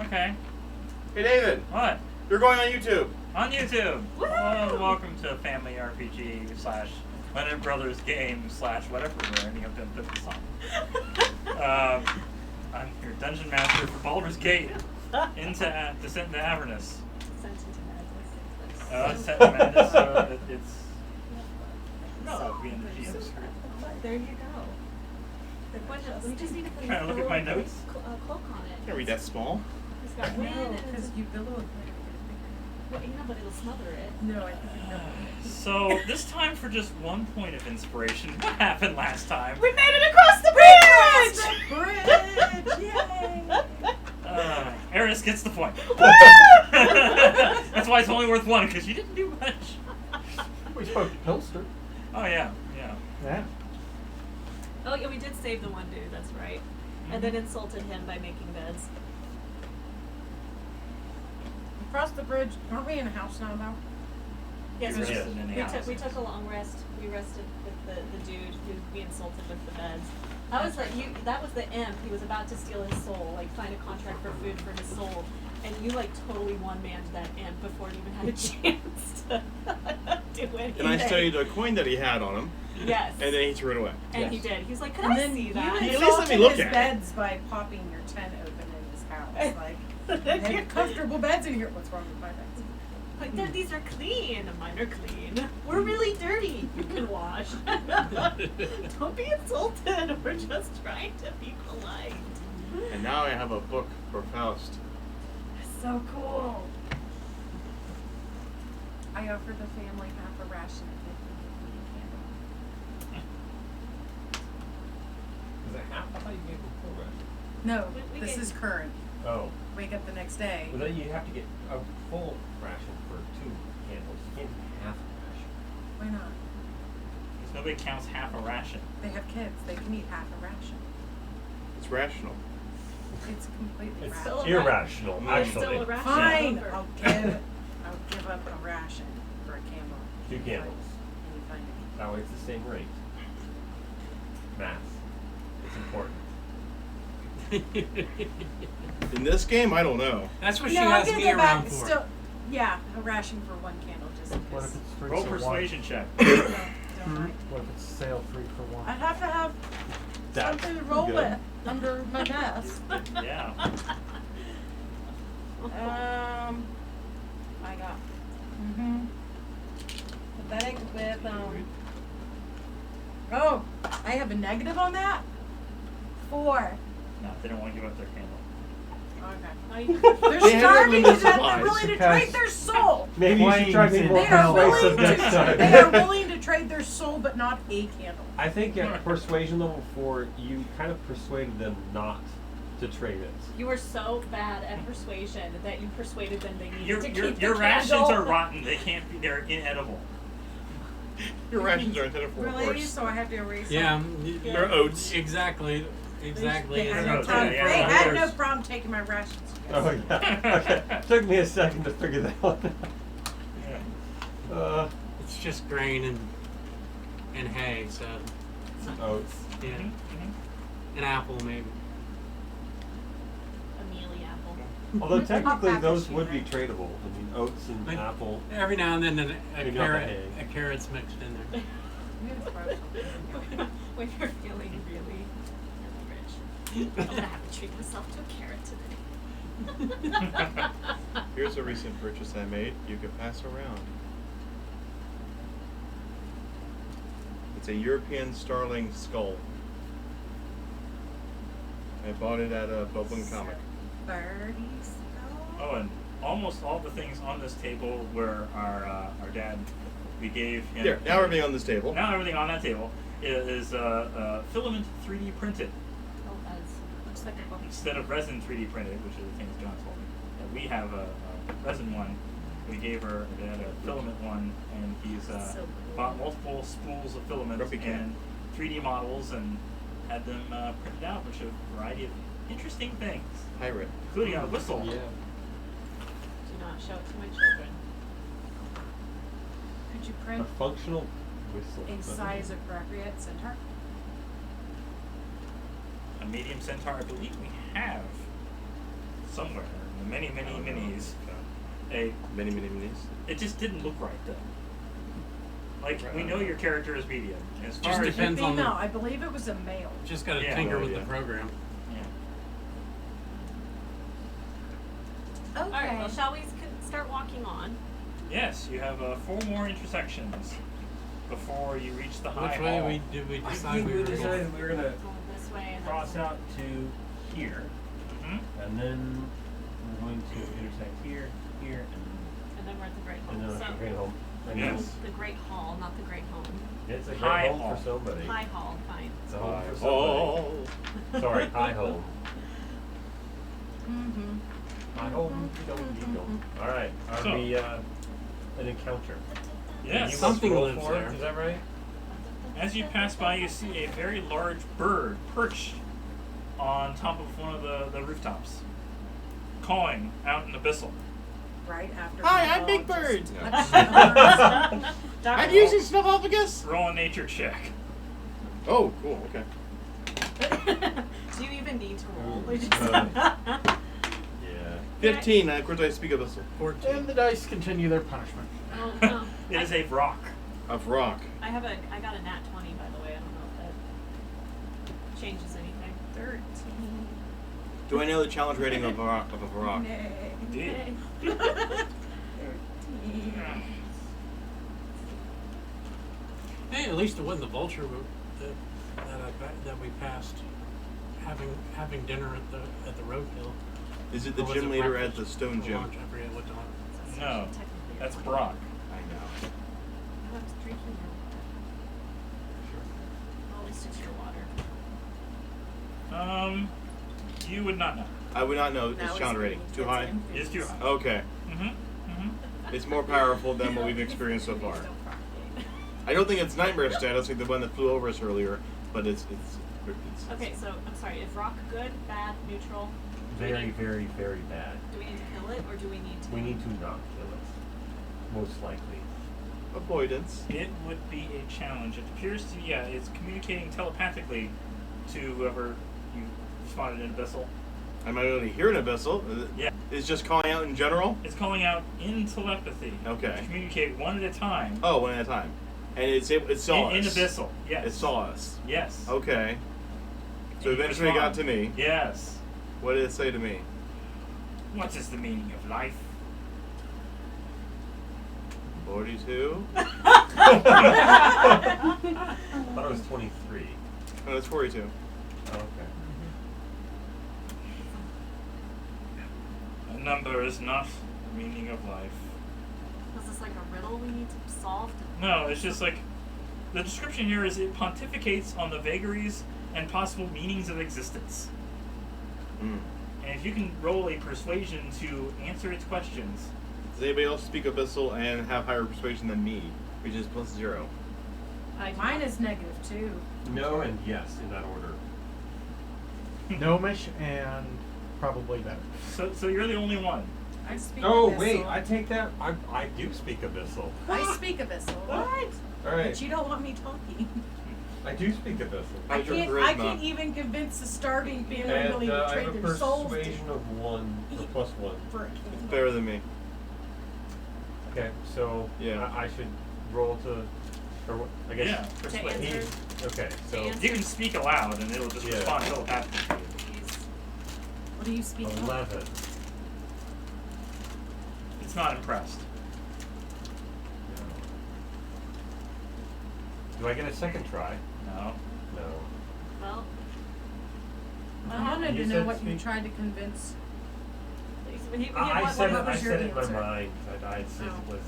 Okay. Hey, David. What? You're going on YouTube. On YouTube. Welcome to Family RPG / Leonard Brothers game / whatever we're ending up doing this on. I'm your dungeon master for Baldur's Gate. Into Descent into Avernus. Descent into Madness. It's. No, we in the GM screen. There you go. We just need to put Trying to look at my notes. cloak on it. Can't read that small. It's got wind and because you build well, yeah, but it'll smother it. No, I think you know. So this time for just 1 point of inspiration. What happened last time? We made it across the bridge! Bridge! Yay! Eris gets the point. That's why it's only worth 1, because you didn't do much. We spoke to Pilster. Oh yeah. Yeah. Oh yeah, we did save the one dude, that's right. And then insulted him by making beds. Across the bridge, aren't we in a house now, though? Yes, We rested in the house. we took a long rest. We rested with the dude who we insulted with the beds. That was like that was the imp. He was about to steal his soul, like sign a contract for food for his soul. And you like totally one-manned that imp before it even had a chance to do anything. And I studied a coin that he had on him. Yes. And then he threw it away. And he did. He was like, "Could And I then see that?" you At least let me look his at it. beds by popping your tent open in his house. Like, they have comfortable beds in here. What's wrong with my beds? Like, these are clean. Mine are clean. We're really dirty. You can wash. Don't be insulted. We're just trying to be polite. And now I have a book for Faust. So cool. I offered the family half a ration if they could give me a candle. Is it half? I thought you gave them full ration. No, We this gave- is current. Oh. Wake up the next day. Well, then you have to get a full ration for 2 candles. You can't do half a ration. Why not? Because nobody counts half a ration. They have kids. They can eat half a ration. It's rational. It's completely It's still rational. a irrational, It's actually. still a ration. Fine. Over. I'll give up a ration for a candle. 2 candles. And you find it. That way it's the same rate. Math. It's important. In this game, I don't know. That's what she No, I'm has gonna me go around back. for. Still, yeah, a ration for 1 candle just in What if case. it's free Roll for persuasion check. Don't mind. What if it's sale free for one? I'd have to have That's something to roll good. with under my desk. Yeah. I got pathetic with oh, I have a negative on that? 4. No, they don't want to give up their candle. Okay. They're They're They have starving to limited death. They're supplies. willing to Because- trade their soul. Maybe you should try to be more They are willing persuasive to. next time. They are willing to trade their soul, but not a candle. I think at persuasion level 4, you kind of persuaded them not to trade it. You were so bad at persuasion that you persuaded them they needed Your to keep the your rations candle. are rotten. They can't be. They're inedible. Your rations are intended for Really? horse. So I have to erase Yeah, them? They're oats. exactly. They had, Yeah, no problem. yeah, They yeah. had no problem taking my rations. Oh, yeah. Okay. Took me a second to figure that one Yeah. out. It's just grain and hay, so Oats. yeah, Mhm. an apple maybe. A mealy apple. Although technically Apple those sheet, would be right? tradable. I mean, oats and Like, apple. Every now and then a Maybe not the carrot, hay. a carrot's mixed in there. When you're feeling really rich. I'm gonna have to treat myself to a carrot today. Here's a recent purchase I made. You can pass around. It's a European starling skull. I bought it at a Bubbling Comic. 30 Oh, and almost all the things on this table were our dad. We gave him. There, now everything on this table. Now everything on that table is filament 3D printed Oh, looks like a book. instead of resin 3D printed, which are the things John told me. We have a resin one. We gave her dad a filament one, and he's So cool. bought multiple spools of filament Rubbing and 3D models and had them printed out, which are a variety of interesting things, Pirate. including a whistle. Yeah. Do not show it to my children. Could you A print functional whistle. a size appropriate centaur? A medium centaur, I believe we have somewhere. the many minis. A Many minis. it just didn't look right though. Like we know your character is medium. As Just far as depends on the- Female, I believe it was a male. Just gotta Yeah. tinker No with the idea. program. yeah. Okay. All right. Well, shall we start walking on? Yes, you have 4 more intersections before you reach the high Which hall. way did we I decide think we we were going? decided we were gonna Going this way and cross out to here, Mhm. and then we're going to intersect here, here, and then we're at the Great Hall. and then so the Great Home. And Yes. the Great Hall, not the Great Home. It's a High great home hall. for somebody. High Hall, fine. It's a home for Oh. somebody. Sorry, high home. Mm-hmm. High home, don't. All right, are So- we an encounter? Yes. You Something must roll lives for it, there. Is that right? As you pass by, you see a very large bird perched on top of one of the rooftops, calling out in abyssal. Right after. Hi, we I'm all Big just- Bird. Dr. I'm using Snuffleupagus. Roll a nature check. Oh, cool. Okay. Do you even need to roll? Ooh, We just Yeah. 15. Of course, I speak abyssal. 14. And the dice continue their punishment. Oh, no. It is a rock. Of rock. I got a nat 20, by the way. I don't know if that changes anything. 13. Do I know the challenge rating of a rock? Nay. Indeed. 13. Hey, at least it wasn't the vulture that we passed having dinner at the roadkill. Is it the Or was gym it leader breakfast at the stone or gym? lunch? I forget what time. No, Technically a that's 20. Brock. I know. I was drinking your water. Well, at least it's your water. You would not know. I would not know. Now It's it's challenge rating. Too high? It's too high. Okay. Mm-hmm. It's more powerful than what we've experienced so far. Please don't propagate. I don't think it's nightmare status like the one that flew over us earlier, but it's Okay, so I'm sorry. Is rock good, bad, neutral? Do we Very, need- very, very bad. Do we need to kill it, or do we need to? We need to not kill it. Most likely. avoidance. It would be a challenge. It appears to, yeah, it's communicating telepathically to whoever you spotted in Abyssal. I might only hear an abyssal. Yeah. It's just calling out in general. It's calling out in telepathy. Okay. To communicate one at a time. Oh, one at a time. And it saw in us. Abyssal, yes. It saw us. Yes. Okay. So And you eventually it got to respond. me. Yes. What did it say to me? What is the meaning of life? 42? I thought it was 23. No, it's 42. Oh, okay. A number is not the meaning of life. Is this like a riddle we need to solve? No, it's just like the description here is it pontificates on the vagaries and possible meanings of existence. Mm. And if you can roll a persuasion to answer its questions, Does anybody else speak abyssal and have higher persuasion than me? Which is +0. Mine is -2. No and yes in that order. Gnomish and probably better. so you're the only one. I speak Oh abyssal. wait, I take that. I do speak abyssal. I speak abyssal. What? All right. But you don't want me talking. I do speak abyssal. How's your I charisma? can't even convince the starving family And willing I to have trade a their souls persuasion of 1 or +1. for a It's kingdom. better than me. Okay, so Yeah. I should roll to, or what? I guess. Yeah, To persuade. answer. Okay, so answer. You can speak aloud and it'll just Yeah. respond telepathically. Jeez. What do you speak of? 11. It's not impressed. Do I get a second try? No. No. Well, I wanted You to know said what you speak- tried to convince. I said what it. I was your said it in my answer? mind. I said Oh. it was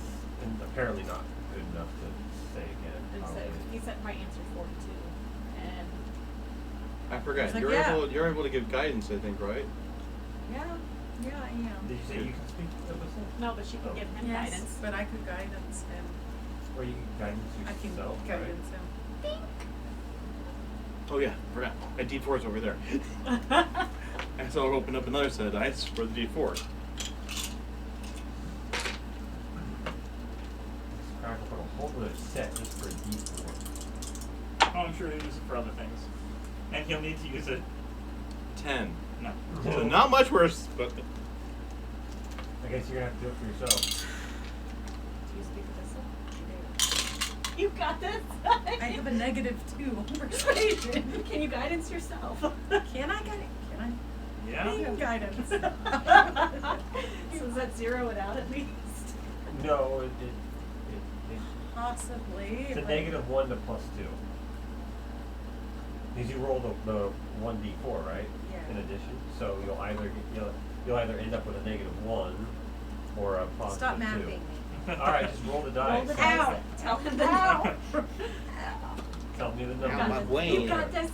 apparently not good enough to say again. and so probably. he said right answer 42, and I forgot. It's like, you're yeah. able to give guidance, I think, right? Yeah, I am. Did you say you can speak abyssal? no, but she can Oh. give him Yes, guidance. but I could guidance him. Or you can guidance I can yourself, right? guidance him. Oh yeah, forgot. My D4's over there. I still open up another set of dice for the D4. Crack up a whole other set just for a D4. Oh, I'm sure he'll use it for other things. And he'll need to use it. 10. No. So not much worse, but I guess you're gonna have to do it for yourself. Do you speak abyssal? I You got this. do. I have a -2 on persuasion. Can you guidance yourself? Can I get it? Can I? Yeah. Being guidance. So is that 0 without at least? No, Possibly. it's a but- -1 to +2. Because you roll the 1d4, right? Yeah. In addition, so you'll either end up with a -1 or a +2. Stop mapping me. All right, just roll the dice. Roll the Ow. dice. Tell him the Ow. Tell me the Ow, number. my brain. You got this.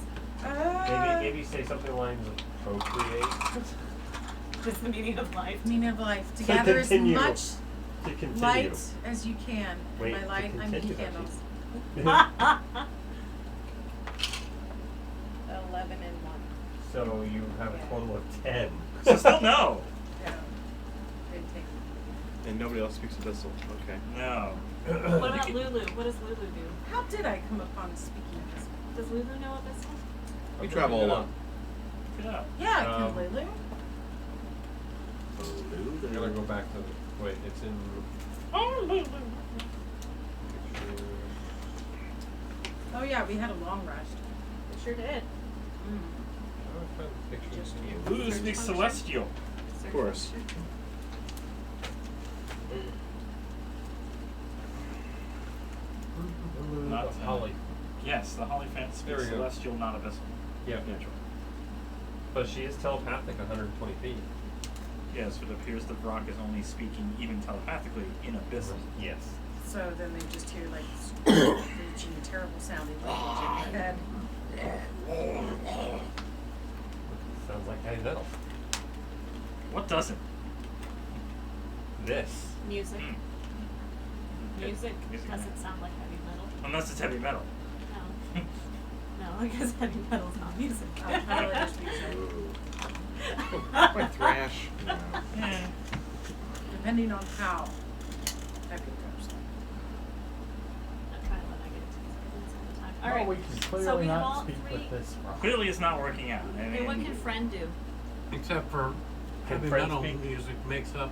Maybe say something along the procreate. Just the meaning of life. Meaning of life. To To gather as continue. much To continue. light as you can. Wait, By to light, I mean continue, candles. 11 and 1. So you have a total of 10. So still no. Yeah. Didn't take. And nobody else speaks abyssal. Okay. No. What about Lulu? What does Lulu do? How did I come upon speaking of this? Does Lulu know abyssal? We travel a lot. Yeah. Yeah, I can Um, Lulu. We're gonna go back to wait. It's in. Oh, Lulu. Oh yeah, we had a long rest. We sure did. Pictures. Lulu speaks celestial. Of course. Not Holly. Yes, the Holly fan There we speaks go. celestial, not abyssal. Yeah. Natural. But she is telepathic 120 feet. Yes, but it appears that Brock is only speaking even telepathically in abyssal. Yes. So then they just hear like screeching, terrible sounding language in their head. Sounds like heavy metal. What doesn't? This. Music. Mm. Music Music. doesn't sound like heavy metal. Unless it's heavy metal. No. No, because heavy metal's not music. Oh, totally just music. Like thrash. Yeah. Depending on how heavy it goes. I'm trying to let I get to these all the time. Well, Alright. we can So clearly we have not all speak three. with this problem. Clearly it's not working out. I Okay, what mean, can friend do? Except for Can heavy friends metal speak? music makes up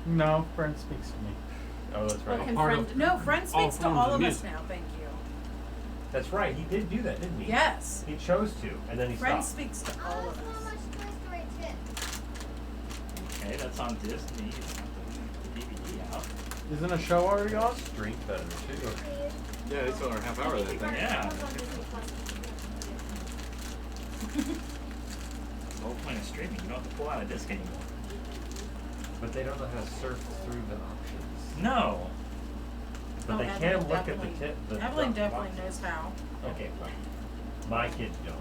No, friend speaks to me. Oh, that's What right. can part friend of- No, friend All speaks to forms all of of us music. now, thank you. That's right. He did do that, didn't he? Yes. He chose to, and then he Friend stopped. speaks to all of us. okay, that's on Disney. It's got the DVD out. Isn't a show already on? Street better too. Yeah, it's on our half hour that thing. Yeah. The whole point of streaming, you don't have to pull out a disc anymore. But they don't know how to surf through the options. No. But Oh, they Evelyn can look at the definitely- tip. Evelyn definitely knows how. Okay, well, my kids don't.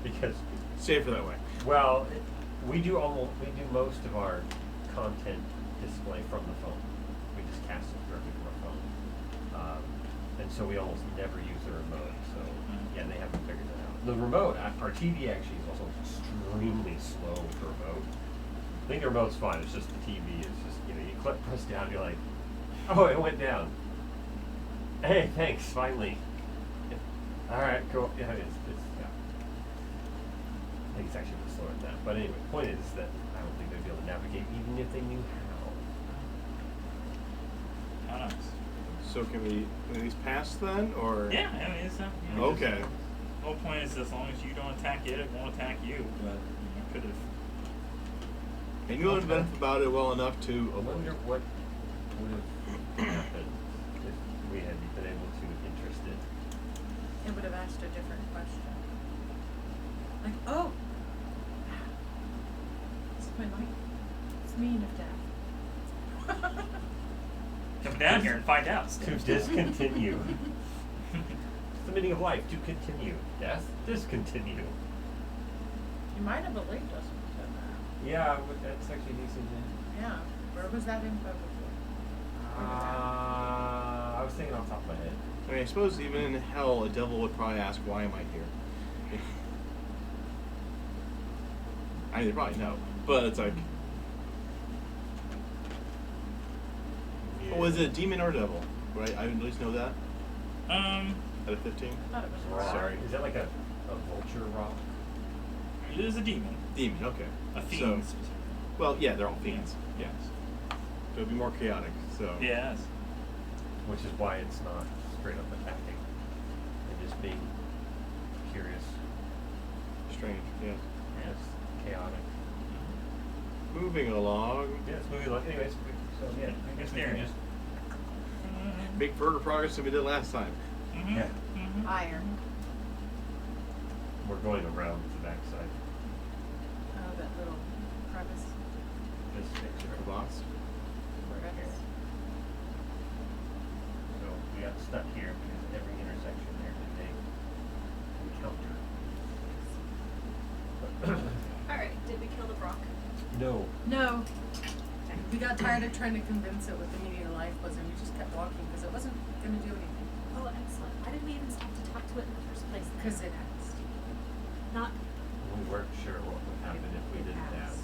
Because, Safer that way. well, we do most of our content display from the phone. We just cast it directly from our phone. And so we almost never use the remote. So, yeah, they haven't figured that out. The remote, our TV actually is also extremely slow with the remote. I think the remote's fine. It's just the TV is just, you press down, you're like, oh, it went down. Hey, thanks, finally. All right, cool. Yeah, it's yeah. I think it's actually a bit slower than that. But anyway, the point is that I don't think they'd be able to navigate even if they knew how. How nice. So can we these pass then, or? Yeah, I mean, it's not. Okay. The whole point is as long as you don't attack it, it won't attack you. But you could have. And you learned enough about it well enough to I avoid wonder it. what would have happened if we had been able to interest it. It would have asked a different question. Like, oh, it's my life. It's mean of death. Come down here and find out. To discontinue. It's the meaning of life. To continue. Death. Discontinue. You might have believed us when you said that. Yeah, that's actually decent. Yeah. Where was that info before? I was thinking off the top of my head. I mean, I suppose even in hell, a devil would probably ask, "Why am I here?" I mean, they probably know, but it's like, oh, is it a demon or a devil? Right? I at least know that. Out of 15. I thought it was Rock. Sorry. Is that like a vulture rock? It is a demon. Demon. Okay. A So, fiend specifically. Well, yeah, they're all fiends. Yes. So it'd be more chaotic. So. Yes. Which is why it's not straight up attacking. And just being curious. Strange. Yes. Yes. Chaotic. Moving along. Yeah, it's moving along. Anyways, so yeah, I guess we can just. Make further progress than we did last time. Mm-hmm. Yeah. Mm-hmm. Iron. We're going around the backside. Oh, that little crevice. This picture. The boss. Crevice. So we got stuck here because every intersection there is a encounter. Alright, did we kill the Brock? No. No. We got tired of trying to convince it what the meaning of life was, and we just kept walking because it wasn't going to do anything. Oh, excellent. Why didn't we even stop to talk to it in the first place? Because it asked. Not, We weren't sure what would happen if we didn't ask.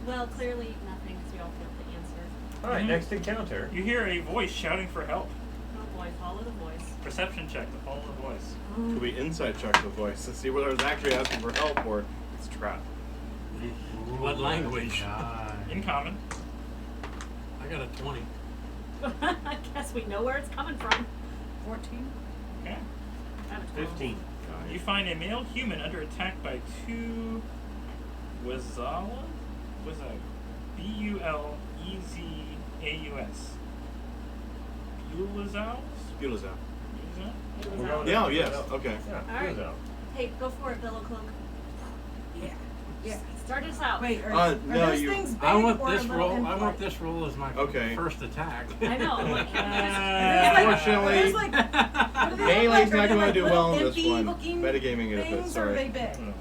well, clearly nothing, because we all failed to answer. Alright, Mhm. next encounter. You hear a voice shouting for help. Oh boy, follow the voice. Perception check to follow the voice. Could we inside check the voice to see whether it's actually asking for help or it's a trap? What language? In common. I got a 20. I guess we know where it's coming from. 14. Okay. I have a 12. 15. You find a male human under attack by two Wazala? What's that? Bulezaus? Bulezaus? Bulezaus. Bulezaus? It was We're out. going Yeah, up, yes, we're going up. okay. Yeah, Alright. it was out. Hey, go for it, Billow Cloak. Yeah. Yeah. Start us out. Wait, are, No, are those you- things big I want or this a little roll. in I want flight? this roll as my Okay. first attack. I know. I'm like, Unfortunately, There's like, what do they Melee's look like? not Are they going to like do little well in this impy one. looking Metagaming it a bit, things, or are they sorry. big?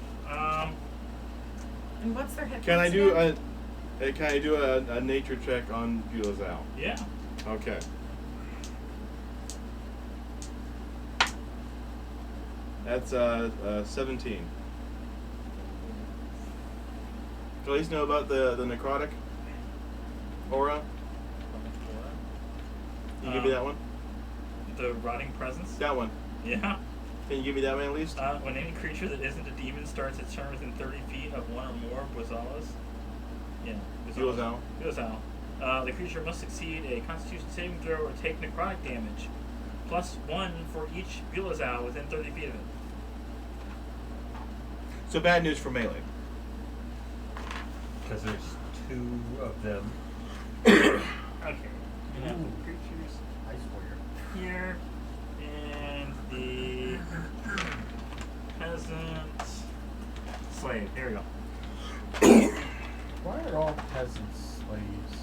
And what's their hit Can I points do again? can I do a nature check on Bulezaus? yeah. Okay. That's 17. Do you at least know about the necrotic aura? Can you give me that one? The rotting presence? That one. Yeah. Can you give me that one at least? When any creature that isn't a demon starts its turn within 30 feet of one or more Wazalas. Yeah. Bulezaus. Bulezaus. The creature must succeed a Constitution saving throw or take necrotic damage. +1 for each Bulezaus within 30 feet of it. So bad news for melee. Because there's two of them. Okay. You have the creatures Ice warrior. here, and the peasant slave. There we go. Why are all peasants slaves?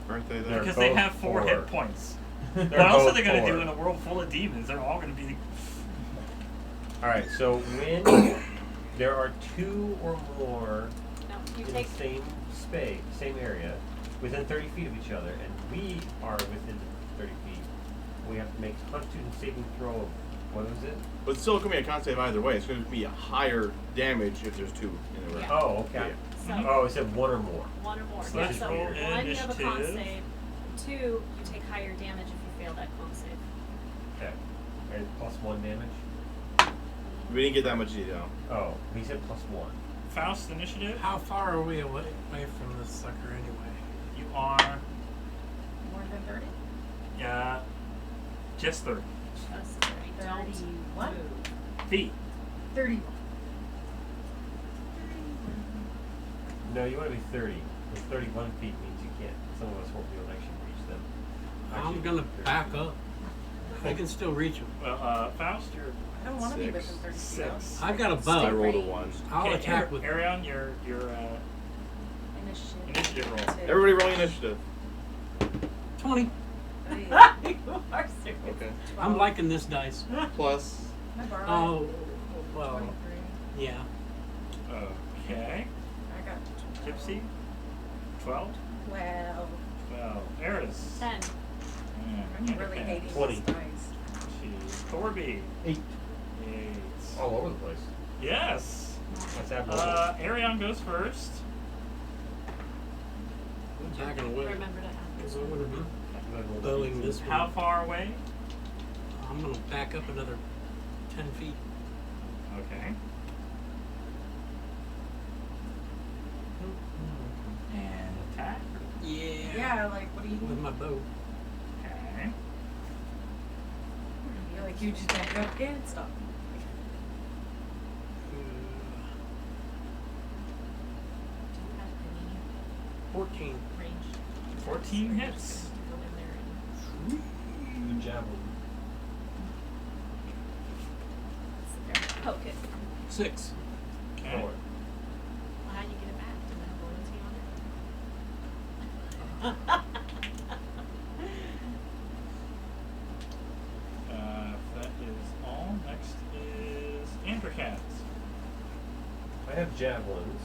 Aren't they They're there? Because they both have 4 4. hit points. They're What else are both they going to 4. do in a world full of demons? They're all going to be. Alright, so when there are 2 or more No, you in take. the same space, same area, within 30 feet of each other, and we are within 30 feet, we have to make a Constitution saving throw of, what was it? But it's still going to be a con save either way. It's going to be a higher damage if there's 2 in a row. Yeah. Oh, okay. So, Oh, it said 1 or more. 1 or more. So Yeah, that's so roll 1, you have a con initiative. save. 2, you take higher damage if you fail that con save. Okay. And +1 damage? We didn't get that much detail. Oh, he said +1. Faust initiative. How far are we away from this sucker anyway? You are More than 30? just 30 That's 30. Don't 31? move. feet. 31. No, you want to be 30. Because 31 feet means you can't. Some of us won't be able to actually reach them. I'm Actually, gonna 30 back feet. up. I can still reach him. Well, Faust, you're I don't want to be 6, within 30 feet. 6. I've got a I bow. rolled a 1. I'll attack with. Arion, your Initiative. initiative roll. Everybody roll initiative. 20. You are serious. Okay. I'm liking this dice. Plus. Can I borrow Oh, it? well, 23. yeah. Okay. I got Gypsy. 12. 12. 12. Eris. 10. I'm really hating 20. these dice. Thorby. 8. 8. All over the place. Yes. That's abnormal. Arion goes first. Backing away. Remember to add Because this I'm one. gonna be I rolled a bowling 18. this How one. far away? I'm gonna back up another 10 feet. Okay. like, what do you with need? my bow. Okay. You're like, you just back up again, stop. Do you have any 14. range? 14 Or you're hits. just gonna go in there and The javelin. sit there and poke it? 6. Okay. Four. Well, how do you get it back? Do they have royalty on it? That is all. Next is Androcats. I have javelins,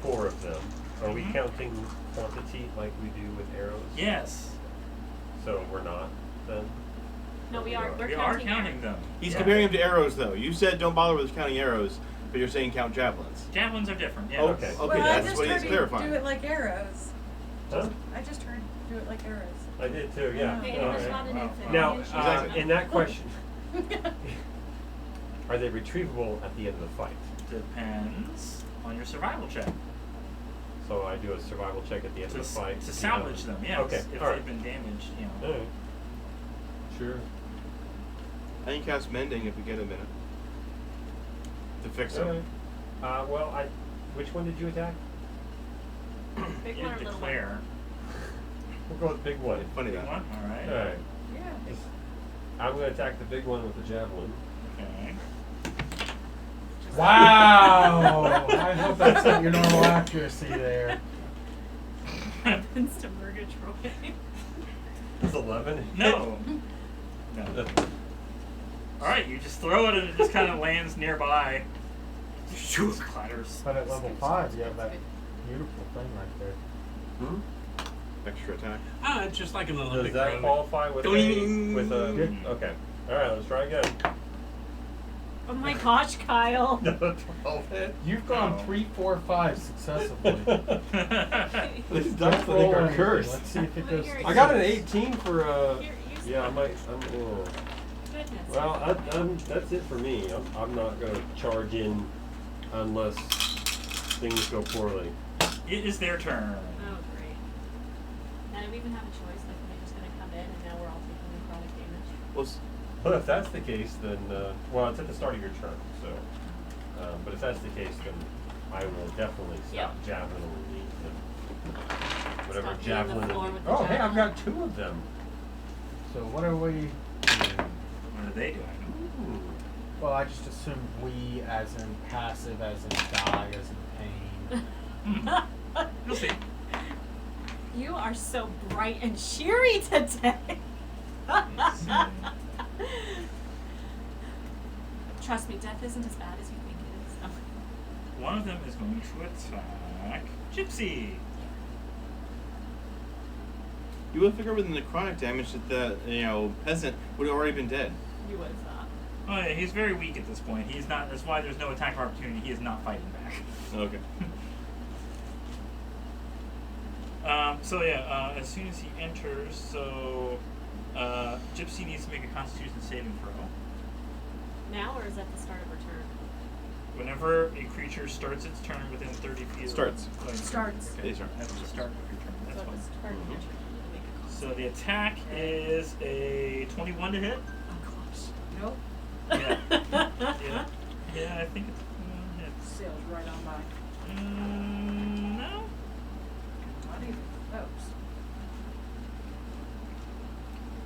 4 of them. Are we Mhm. counting quantity like we do with arrows? Yes. So we're not then? No, we are. We're We are counting counting them. He's Yeah. comparing them to arrows, though. You said don't bother with counting arrows, but you're saying count javelins. Javelins are different. Yes. Okay. Okay, Well, I that's just what heard he's you clarifying. do it like arrows. Huh? I just heard do it like arrows. I did too, yeah. Hey, Oh, and it's Alright. not an Wow. infant. Now, It's Exactly. just- in that question, are they retrievable at the end of the fight? Depends on your survival check. So I do a survival check at the end To, of the fight. to you salvage know. them, yes. Okay, If alright. they've been damaged, you know. Alright. Sure. I can cast mending if we get a minute to fix them. Alright. Well, which one did you attack? Big You one or little one? declare. We'll go with the big one. Funny Big that. one? Alright. Alright. Yeah. I'm gonna attack the big one with the javelin. Okay. Wow! I hope that's not your normal accuracy there. Happens to Murgatroyd. It's 11. No. No. Alright, you just throw it and it just kind of lands nearby. Shoot, clatters. But at level 5, you have that beautiful thing right there. Hmm? Extra attack. It's just like an Does Olympic that road. qualify with Doing. a Yeah. Okay. Alright, let's try again. Oh my gosh, Kyle. 12 hit. You've gone Oh. 3, 4, 5 successively. These Don't dice I think roll are anything. cursed. Let's see if it Well, goes. you're- to I got an six. 18 for Here, use yeah, I that. might Goodness. well, that's it for me. I'm not gonna charge in unless things go poorly. It is their turn. Oh, great. Now, do we even have a choice? Like, are they just going to come in and now we're all taking necrotic damage? Well, But if that's the case, then well, it's at the start of your turn. So, but if that's the case, then I will definitely stop Yep. javelin these and whatever Stop hitting the javelin. floor with the Oh, hey, I've javelin. got 2 of them. So what are we doing? What are they doing? Ooh. Well, I just assumed we as in passive, as in die, as in pain. You'll see. You are so bright and cheery today. Trust me, death isn't as bad as you think it is. Oh. One of them is going to attack Gypsy. you would figure with the necrotic damage that the peasant would have already been dead. You would have thought. Oh yeah, he's very weak at this point. He's not. That's why there's no attack of opportunity. He is not fighting back. Okay. So yeah, as soon as he enters, so Gypsy needs to make a Constitution saving throw. Now, or is that the start of her turn? Whenever a creature starts its turn within 30 feet. Starts. Starts. Okay. They start. That's the start of your turn. So That's at fine. the start of your turn, you make a con So save. the attack is a 21 to hit. Oh gosh. Nope. Yeah. Yeah, I think it's hits. Sails right on by. No. Not even close.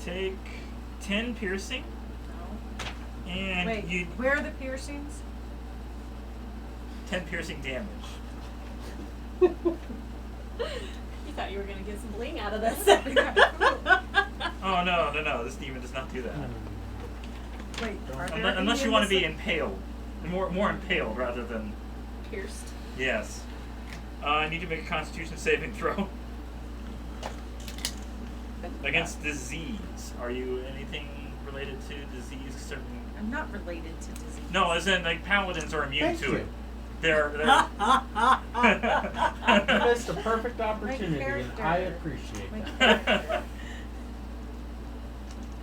Take 10 piercing, No. and Wait, you where are the piercings? 10 piercing damage. You thought you were gonna get some bling out of this. Oh no! This demon does not do that. Wait, are there Unless any you in want to this be impaled, more impaled rather than Pierced. yes. I need to make a Constitution saving throw against disease. Are you anything related to disease? Certain? I'm not related to disease. No, as in like paladins are immune Thank to you. it. They're You missed a perfect opportunity, and character. I appreciate My that. character.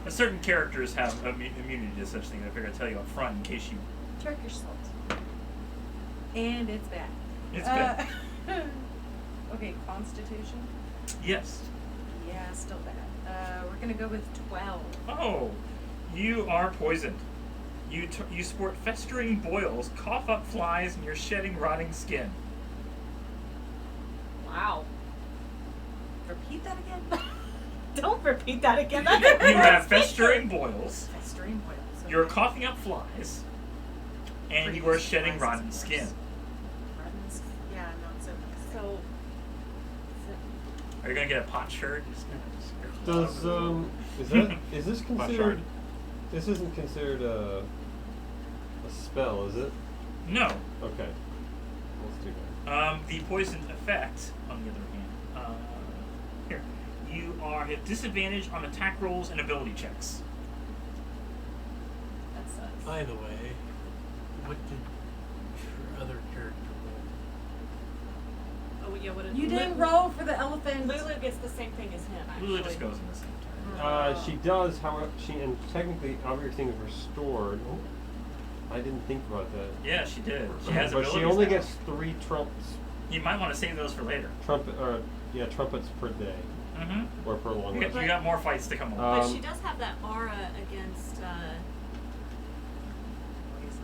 certain characters have immunity to such things. I figured I'd tell you up front in case you. Turkish salt. And it's bad. It's bad. Okay, Constitution. Yes. Yeah, still bad. We're gonna go with 12. Oh, you are poisoned. You sport festering boils, cough up flies, and you're shedding rotting skin. Wow. Repeat that again? Don't repeat that again. You have festering boils, Festering boils. Okay. you're coughing up flies, and you are Freeze shedding flies, rotten of skin. course. Rotten skin. Yeah, not so nice. So, Are you gonna get a pot shirt? Does is this considered? shard. This isn't considered a spell, is it? No. Okay. Let's do that. The poison effect, on the other hand, here, you are at disadvantage on attack rolls and ability checks. that sucks. By the way, what did your other character roll? Oh, yeah, what did You didn't roll for the elephant. Lulu gets the same thing as him, actually. Lulu just goes in the same turn. She does, however, and technically everything is restored. Oh, I didn't think about that. Yeah, she did. She has but abilities she only now. gets 3 trumpets You might want to save those for later. trumpets per day Mm-hmm. or per long You rest. got more fights to come on. But she Um, does have that aura against,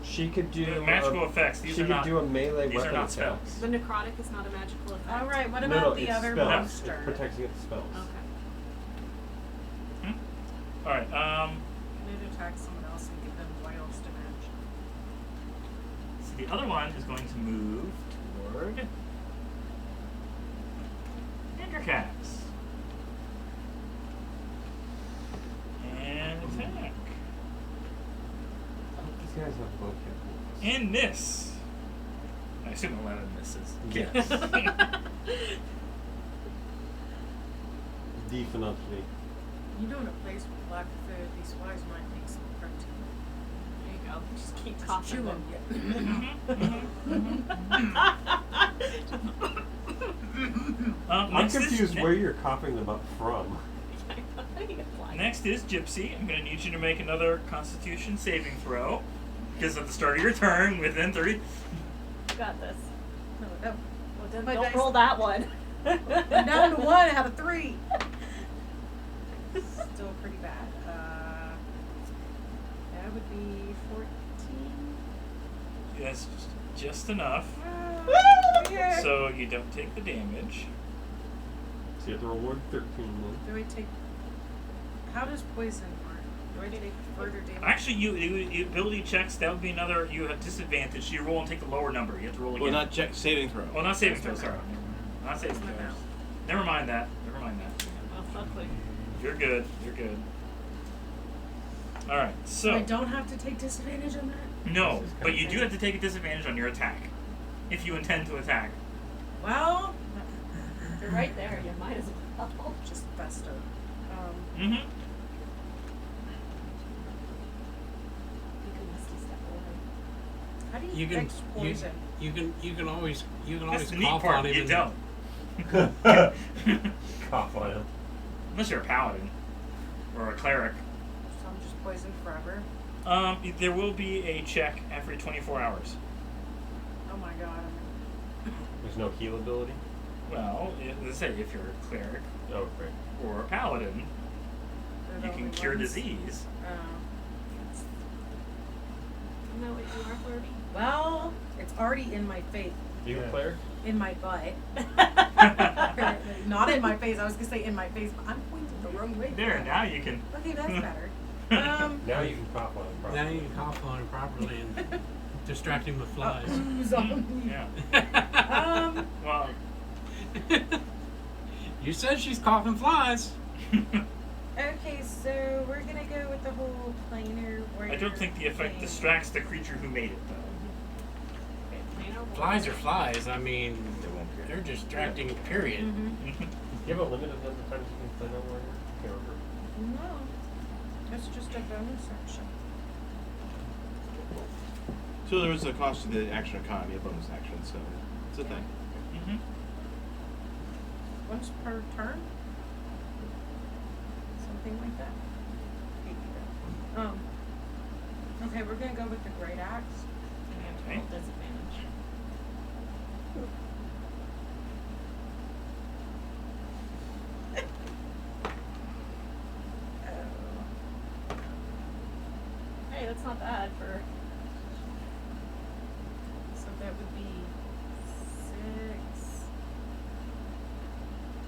She could do The magical effects, these she are could not- do a melee these are weapon not attack. spells. the necrotic is not a magical effect. All right, what No, about the it's other spells. monster? It protects against spells. Okay. Alright, Can it attack someone else and give them boils damage? so the other one is going to move toward Androcax. And attack. These guys have bow capabilities. And miss. I assume 11 misses. Yes. Definitely. You know, in a place with lack of food, these flies might make some protein. There you go. Just keep Just tossing chew them. I'm Next is- confused where you're coughing them up from. Next is Gypsy. I'm going to need you to make another Constitution saving throw. Because at the start of your turn, within 30. You got this. No, Well, then My don't dice- roll that one. I'm down to 1 out of 3. Still pretty bad. That would be 14. Yes, just enough. Yeah. So you don't take the damage. So you have to reward 13 then. Do I take? How does poison work? Do I take further damage? Actually, you ability checks, that would be another. You have disadvantage. So you roll and take the lower number. You have to roll again. Well, not check saving throw. Oh, not saving That's throw, my sorry. mouth. Not saving That's my throws. mouth. Never mind that. Oh, fuck. You're good. Alright, so. I don't have to take disadvantage on that? No, This is but you kinda do have to take a disadvantage on your attack. If you intend to attack. Well, You're right there. You might as well. just best of. Mm-hmm. You can misty step away. How do you, You can fix poison? you can always That's the neat cough part. on him. You and- don't. Cough on him. Unless you're a paladin. Or a cleric. So I'm just poisoned forever? There will be a check every 24 hours. Oh my god. There's no heal ability? Well, let's say if you're a cleric Oh, great. or a paladin, They're the you can only cure ones. disease. Isn't that what you are, Flirty? Well, it's already in my face. You a cleric? In my butt. Not in my face. I was gonna say in my face, but I'm pointing the wrong way. There, now you can. Okay, that's better. Now you can cough on him properly. Now you can cough on him properly and distract him with flies. Ooze on me. Yeah. Well, You said she's coughing flies. Okay, so we're gonna go with the whole planar warrior. I don't think the effect thing. distracts the creature who made it, though. Okay, planar Flies are warrior. flies. I mean, they're distracting. Period. Mhm. Do you have a limit of number of times you can play no warrior? I can't remember. No, that's just a bonus action. So there was a cost to the action economy, a bonus action, so it's a thing. Mm-hmm. Once per turn? Something like that. Okay, we're gonna go with the great axe. And you have to roll disadvantage. That's not bad for. So that would be 6.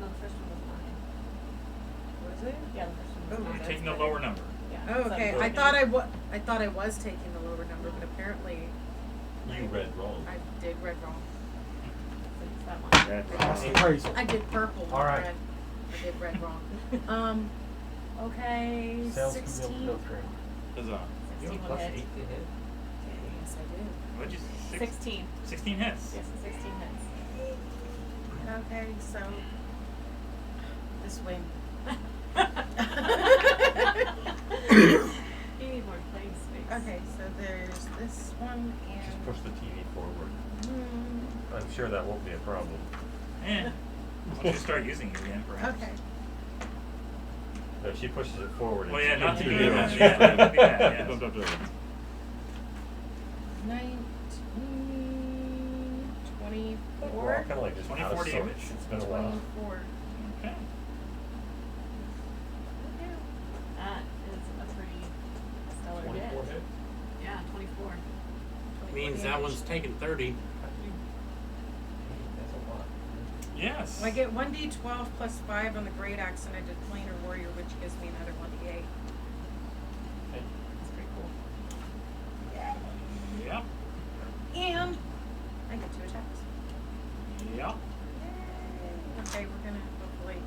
No, the first one was 9. Was it? Yeah, the first one was Oh, 9. You're taking the lower number. Yeah. Oh, okay. So I we're thought gonna- I thought I was taking the lower number, but apparently You read wrong. I did read wrong. so it's that one. Red. That's crazy. I did purple, not All right. red. I did red wrong. Okay, Sales can be 16. able to go through. Huzzah. You have 16 will plus hit. 8 to hit. Yes, I did. What'd you say? 16. 16 hits. Yes, 16 hits. Okay, so this wing. You need more playing space. Okay, so there's this one and. Just push the TV forward. Hmm, I'm sure that won't be a problem. Eh. Once you start using it again, perhaps. okay. No, if she pushes it forward. Well, it's- yeah, not to it's be easier. much. Yeah, that would be bad, yes. Bumped up to it. 19, We're all 24. kind of like just out 24 of sorts. damage. It's been a while. 24. Okay. That is a pretty stellar 24 hit. hit? Yeah, 24. Means that one's taking 30. That's a lot. Yes. Well, I get 1d12 plus 5 on the great axe, and I did planar warrior, which gives me another 1d8. Okay. That's pretty cool. Yep. And I get 2 attacks. Yep. Yay. Okay, we're gonna hopefully.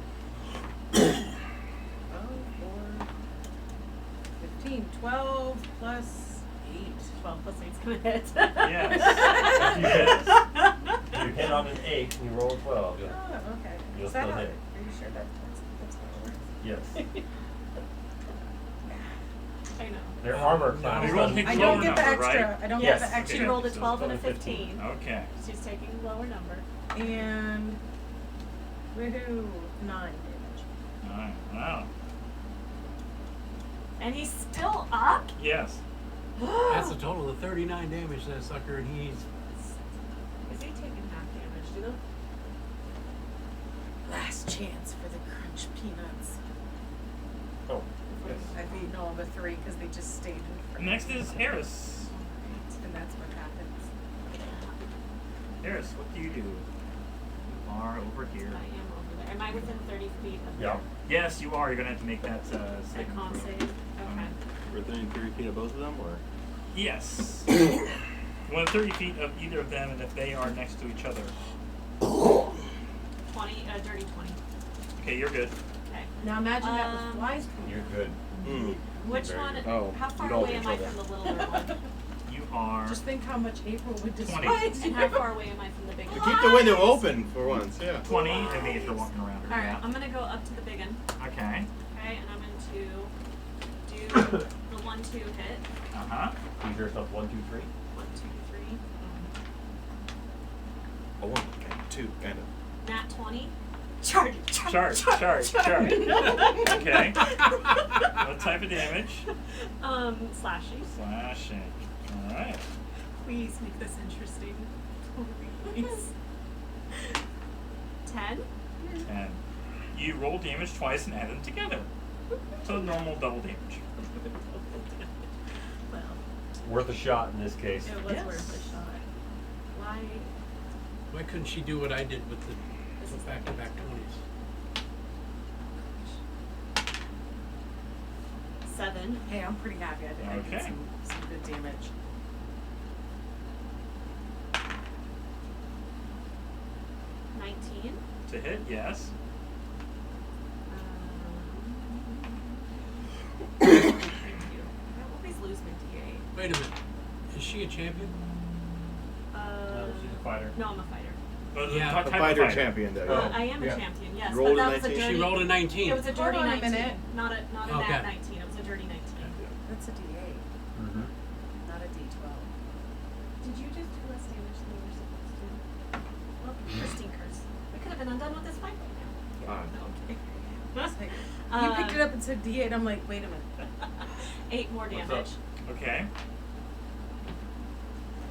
15, 12 plus 8. 12 plus 8's gonna hit. Yes. If you hit on an 8 and you roll a 12, you'll, Oh, okay. You'll Is that still how, hit. are you sure that's how it works? yes. I know. Their armor No. class We roll doesn't- take I the don't lower get the number, extra. right? I don't Yes. get the She extra. Okay. rolled a So 12 and a it's only 15. Okay. She's taking the lower number. And woohoo, 9 damage. Alright. Wow. And he's still up? Yes. That's a total of 39 damage to that sucker, and he's Is he taking half damage? Do them? Last chance for the crunch peanuts. Oh, yes. I've eaten all the 3 because they just stayed in front. Next is Eris. And that's what happens. Eris, what do you do? You are over here. I am over there. Am I within 30 feet of Yeah. Yes, you are. You're gonna have to make that the saving con throw. save? Okay. Within 30 feet of both of them, or? Yes. Well, 30 feet of either of them, and if they are next to each other. 20, dirty 20. Okay, you're good. Okay. Now imagine that with flies. You're good. Mm. Which Very one? good. Oh, How far you'd all be away in am I trouble. from the littler one? You are. Just think how much April would 20. despise And how far away am I from the big To one? keep the window open for once, yeah. 20. I mean, if you're walking around her. Alright, Yeah. I'm gonna go up to the big one. Okay. Okay, and I'm going to do the 1-2 hit. Uh huh. Use yourself 1, 2, 3. 1, 2, 3. Oh, 1, okay, 2, kind of. Nat 20. Charge. Charge. Okay. What type of damage? Slashing. Slashing. All right. Please make this interesting. Please. 10. 10. You roll damage twice and add them together. So normal double damage. Well, Worth a shot in this case. it was Yes. worth a shot. why couldn't she do what I did with the back-to-back 20s? 7. Hey, I'm pretty happy I did Okay. some good damage. To hit, yes. Thank you. I always lose my D8. Wait a minute. Is she a champion? No, she's a fighter. No, I'm a fighter. Yeah. What A type of fighter champion, though. Oh. I am yeah. a champion, yes. You rolled but a that was a 19? dirty. She rolled a 19. It was a Hold dirty on a 19. minute. Not a Okay. nat 19. It was a dirty 19. That's a D8, Mm-hmm. not a D12. Did you just do less damage than you were supposed to? Well, Christine curse. We could have been undone with this fight right now. Fine. No, okay. It's like, you picked it up and said D8. I'm like, wait a minute. 8 more What's damage. Okay.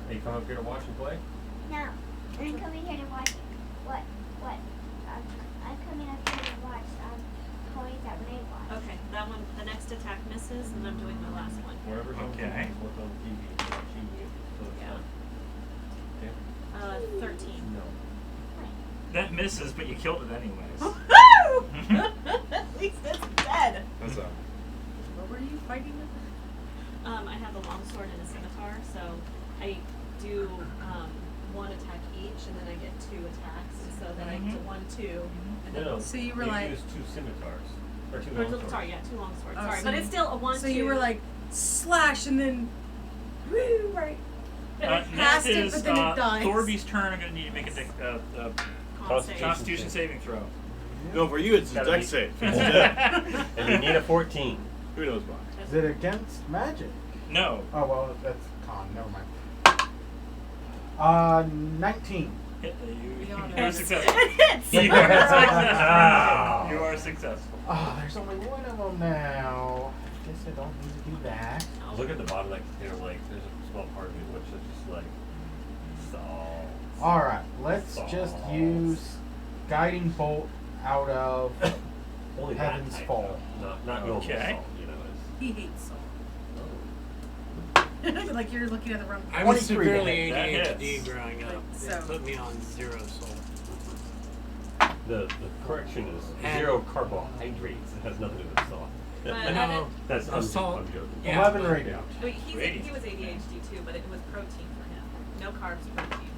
Hey, you come up here to watch and play? No, I'm coming here to watch. What? I'm coming up here to watch toys that Renee watched. Okay, that one. The next next attack misses, and I'm doing my last one. Wherever's on Okay. TV is what's on TV. You're not cheating it, so it's Yeah. fine. Okay. 13. No. That misses, but you killed it anyways. At least it's dead. That's What were you fighting with? I have a longsword and a scimitar, so I do one attack each, and then I get 2 attacks, so then I get 1, 2, and then No, So you were you like- used 2 scimitars. Or 2 or, longswords. sorry, yeah, 2 longswords. Oh, sorry, so but you- it's still a 1, So 2. you were like slash and then woo right. Next Cast it, is but then it dies. Thorby's turn. I'm going to need to make a Constitution. Constitution saving throw. No, for you it's a Gotta deck be- save. And you need a 14. Who knows why? Is it against magic? No. Oh well, that's con. Never mind. 19. You Be are honest. successful. It hits! You are successful. Wow. You are successful. Oh, there's only one of them now. Guess I don't need to do that. Look at the bottom of that container, like, there's a small part of me which is just like, salt. All right, let's just Salt. use guiding bolt out of. Only Heaven's that type, Fall. though. Not normal Okay. salt, you know. He hates salt. Like you're looking at the wrong. I was 23 severely that ADHD hits. growing up. So- It put me on 0 salt. The correction is And- 0 carbohydrates. It has nothing to do with salt. But No, That's the I'm salt. joking. Yeah, 11 but- radiant. Wait, he Radiant. was ADHD too, but it was protein for him. No carbs, protein.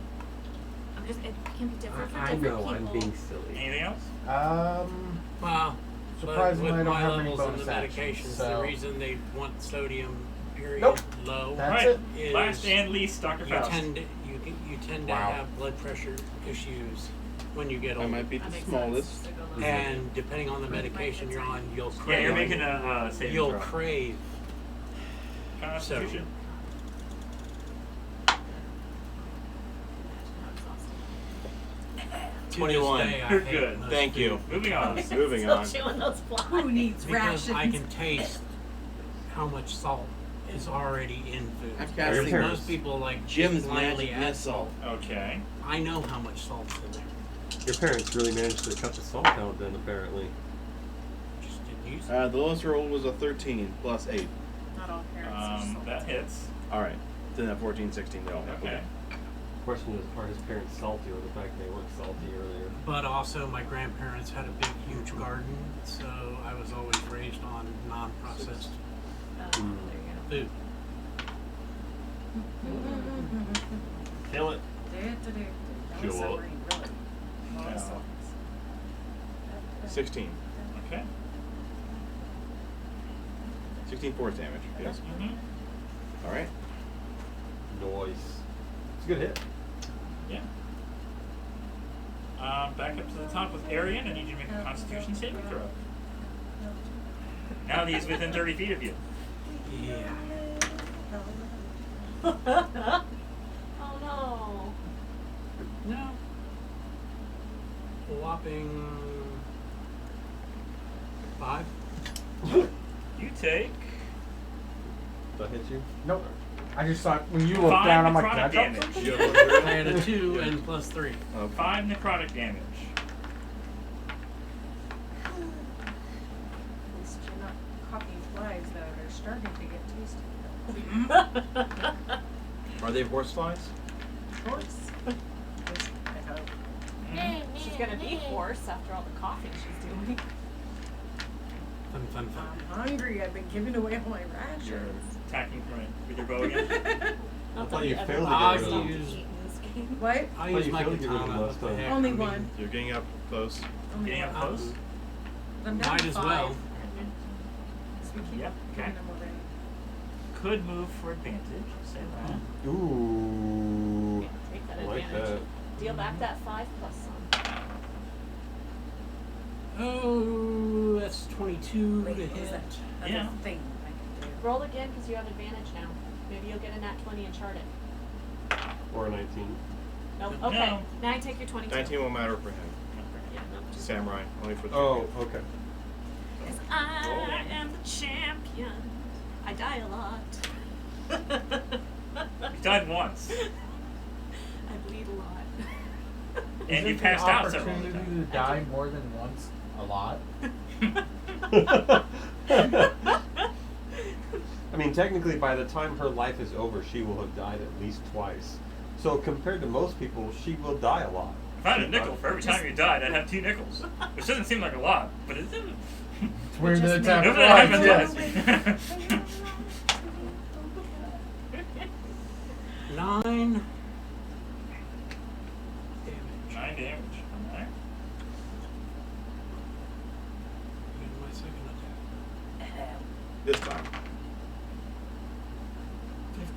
I'm just, it can be different for I different know, people. I'm being silly. Anything else? Well, Surprisingly, but I with don't my have any levels bonus in the actions, medications, so- the reason they want sodium period Nope. low That's Right. it. is Last and least, Dr. you Faust. tend to Wow. have blood pressure issues when you get I older. might be That the makes smallest. sense. So go low. And depending on the medication you're on, you'll Yeah, crave. you're making a saving You'll throw. crave. Constitution. Imagine how exhausting. 21. To this day, I You're hate good. most Thank you. food Moving on. Moving Still on. chewing those flies. Who needs Because rations? I can taste how much salt is already in food. I'm Whereas casting most people like Jim's blindly magic add missile. Okay. I know how much salt's in there. Your parents really managed to cut the salt out then, apparently. Just didn't use it. The lowest roll was a 13 plus 8. Not all parents are salty. That hits. Alright. Then at 14, 16, they all have. Okay. Question is, are his parents salty or the fact they weren't salty earlier? But also, my grandparents had a big, huge garden, so I was always raised on non-processed There you food. Kill it. That was Sure. submarine, really. A lot of Yeah. salt. 16. Okay. 16 force damage. Yes. Mm-hmm. Alright. Noise. It's a good hit. Yeah. Back up to the top with Arian. I need you to make a Constitution saving throw. Now that he's within 30 feet of you. Yeah. Oh no. No. Whopping 5. You take That hit you? Nope. I just thought when you looked 5 down, I'm like, necrotic can I drop damage. something? I had a 2 and plus 3. 5 necrotic damage. At least you're not copying flies that are starting to get tasty. Are they horse flies? Of course. Just, I hope. She's gonna be hoarse after all the coughing she's doing. Fun. I'm hungry. I've been giving away all my You're rations. attacking from it with your bow again. Not thought that you we ever failed to got get rid of to them. eat in this game. What? I thought use you my failed to get rid of katana. last What the time. heck? Only I mean, one. You're getting up close. Only Getting up one. close. I'm down Might to as 5. well. So we keep Yep, okay. giving them away. Could move for advantage. Say that. Ooh. Yeah, take that I like advantage. that. Deal back that 5 plus some. Oh, that's 22 Wait, to what was hit. that? That's Yeah. a thing I can do. Roll again because you have advantage now. Maybe you'll get a nat 20 and chart it. Or a 19. Nope. No. Okay. Now I take your 22. 19 won't matter for him. Yeah, no. It's a samurai. Only for the Oh, okay. Because I am the champion. I die a lot. You died once. I bleed a lot. And you Isn't passed the out several opportunity times. to die more than once a lot? mean, technically, by the time her life is over, she will have died at least twice. So compared to most people, she will die a lot. If I had a nickel for every time you died, I'd have 2 nickels. Which doesn't seem like a lot, but it is. It's weird that it's Just happened If it twice. happens, yes. 9 damage. 9 damage. Alright. And my second attack. This time.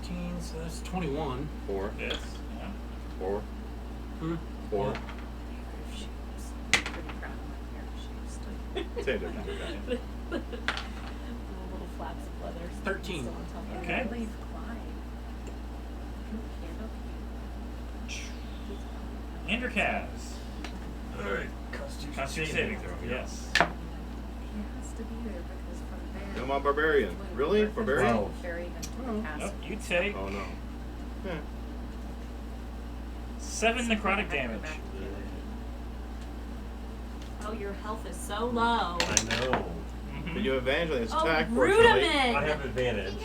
15, so that's 21. 4. Yes. Yeah. 4. Hmm? 4. Shoes. I'm pretty proud of my pair of shoes. Same difference. Okay. The little flaps of leather. 13. still on top of it. Okay. Leave Clyde. Can't help you. And your calves. Alright. Constitution saving throw, yes. He has to be there because from there. Come on, barbarian. Really? Barbarian? Wow. Carry him to the Oh. castle. Yep, you take Oh no. Yeah. 7 necrotic damage. Oh, your health is so low. I know. Mhm. But you have advantage on this Oh, attack, fortunately. Rudiment! I have advantage.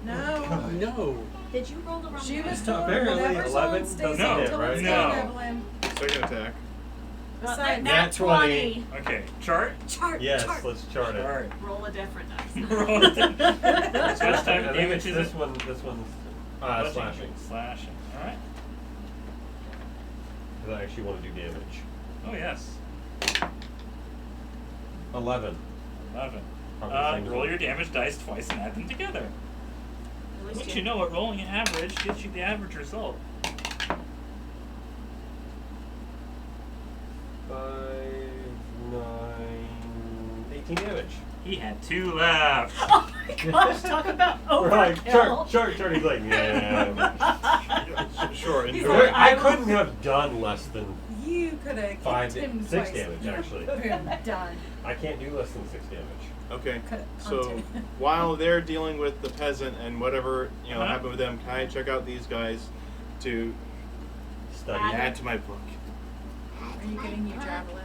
No. No. Did you roll the wrong She die? was told Apparently whatever's 11 on stays doesn't on hit, until right? it's No. done, Evelyn. Second attack. Nat Nat 20. Okay, chart. Chart. Yes, Chart. let's chart it. Alright. Roll a different dice. Roll a different- So which type I of think damage it's is this it? one. This one's Bludgeoning. slashing. Slashing. Alright. Because I actually want to do damage. Oh, yes. 11. 11. Probably the same as Roll one. your damage dice twice and add them together. At least Wouldn't you know it, rolling an average gets you the average result. 5, 9, 18 damage. He had 2 left. Oh my gosh, talk about We're like, overkill. chart. He's like, yeah. Sure. He's enjoy. like, I couldn't have done less than. You could have 5 kicked him 6 twice. damage, actually. Boom, done. I can't do less than 6 damage. Okay. Could've So punted. while they're dealing with the peasant and whatever Uh-huh. happened with them, can I check out these guys to Study. add to my book? Are you getting your javelins?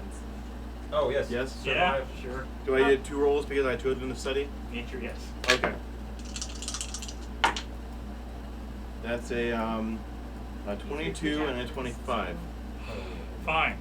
Oh, yes. Yes? Yeah, Survive. sure. Do I get 2 rolls because I had 2 of them to study? Nature, yes. Okay. That's a 22 and a 25. Fine.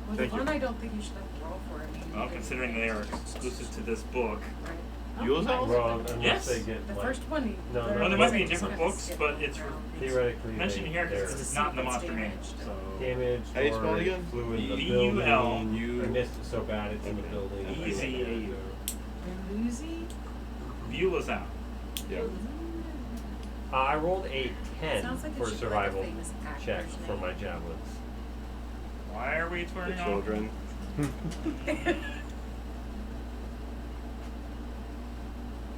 Well, Thank the you. one I don't think you should have to roll for. I mean, Well, you considering didn't- they are exclusive to this book. Right. Yours nice. all? Well, unless Yes. they get The like, first one. No, they're no, Well, there might be in just different gonna books, skip but around. it's theoretically mentioned here because It's it's a not in the sequence monster manual. damage, So damage How do you spell it or again? flew in the B-U-L. building. U- I missed it so bad it's in the building. Easy. Lucy? Beulah's out. Yeah. I rolled a 10 Sounds like it for should be like a survival famous actor's check for name. my javelins. Why are we The turning off? children.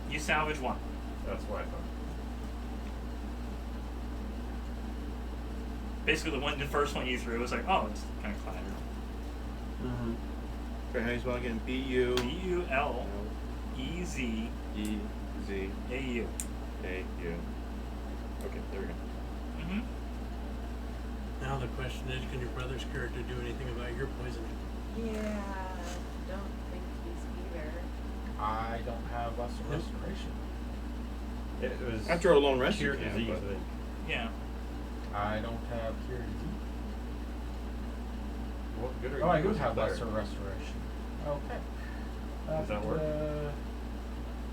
You salvage 1. That's what I thought. Basically, the first one you threw was like, oh, it's kind of clattered. Mm-hmm. Okay, how do you spell it again? B-U. B-U-L-E-Z-A-U. E-Z-A-U. Okay, there we go. Mm-hmm. Now the question is, can your brother's character do anything about your poisoning? Yeah, don't think he's either. I don't have lesser restoration. It was After a long rest, you cure can, disease, but- I think. Yeah. I don't have cure disease. What good are you? Oh, I do as a have player? lesser restoration. Okay. Does that work?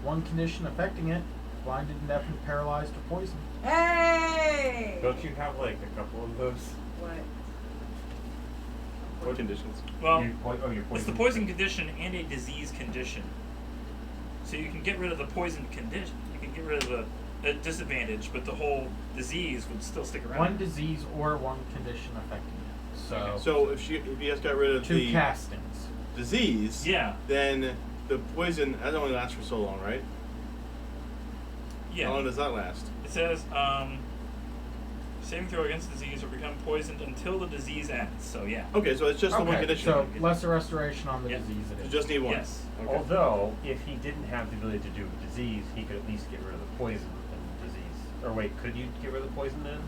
One condition affecting it: blinded, deafened, paralyzed, or poisoned. Hey! Don't you have like a couple of those? What? What conditions? Well, You're it's the poisoned. poison condition and a disease condition. So you can get rid of the poison condition. You can get rid of the disadvantage, but the whole disease would still stick around. One disease or one condition affecting it. So, Okay. So if you guys got rid of 2 the castings. disease, Yeah. then the poison that only lasts for so long, right? Yeah. How long does that last? It says, saving throw against disease or become poisoned until the disease ends. So yeah. Okay, so it's just the one Okay, condition. so lesser restoration on the Yeah. disease it You is. just need one. Yes. Okay. Although, if he didn't have the ability to do disease, he could at least get rid of the poison and disease. Or wait, could you get rid of the poison then?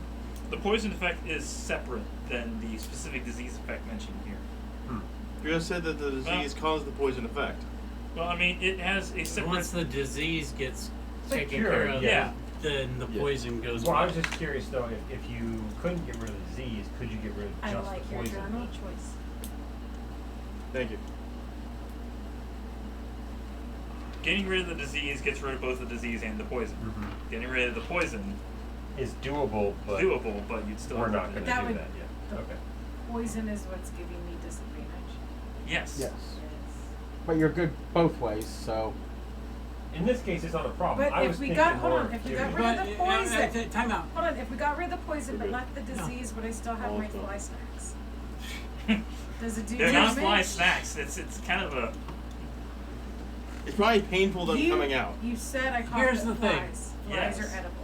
The poison effect is separate than the specific disease effect mentioned here. You just said that the disease caused the poison effect. Well, I mean, it has a separate. Once the disease gets taken cured, care of, yeah. then the poison goes Well, I away. was just curious though, if you couldn't get rid of the disease, could you get rid of I just like the your poison? journal choice. Thank you. Getting rid of the disease gets rid of both the disease and the poison. Mhm. Getting rid of the poison Is doable, but doable, but you'd still. we're have not to going do to That do would- that yet. Okay. Poison is what's giving me disadvantage. Yes. Yes. Yes. But you're good both ways, so. In this case, it's not a problem. But I if was we thinking got- hold more on, of if we giving- got rid of the poison. Time out. Hold on, if we got rid of the poison but left the No. disease, would I still have my fly snacks? Does it do They're not damage? fly snacks. It's kind of a. It's probably painful them coming out. You said I caught Here's the the thing. flies. Flies Yes. are edible.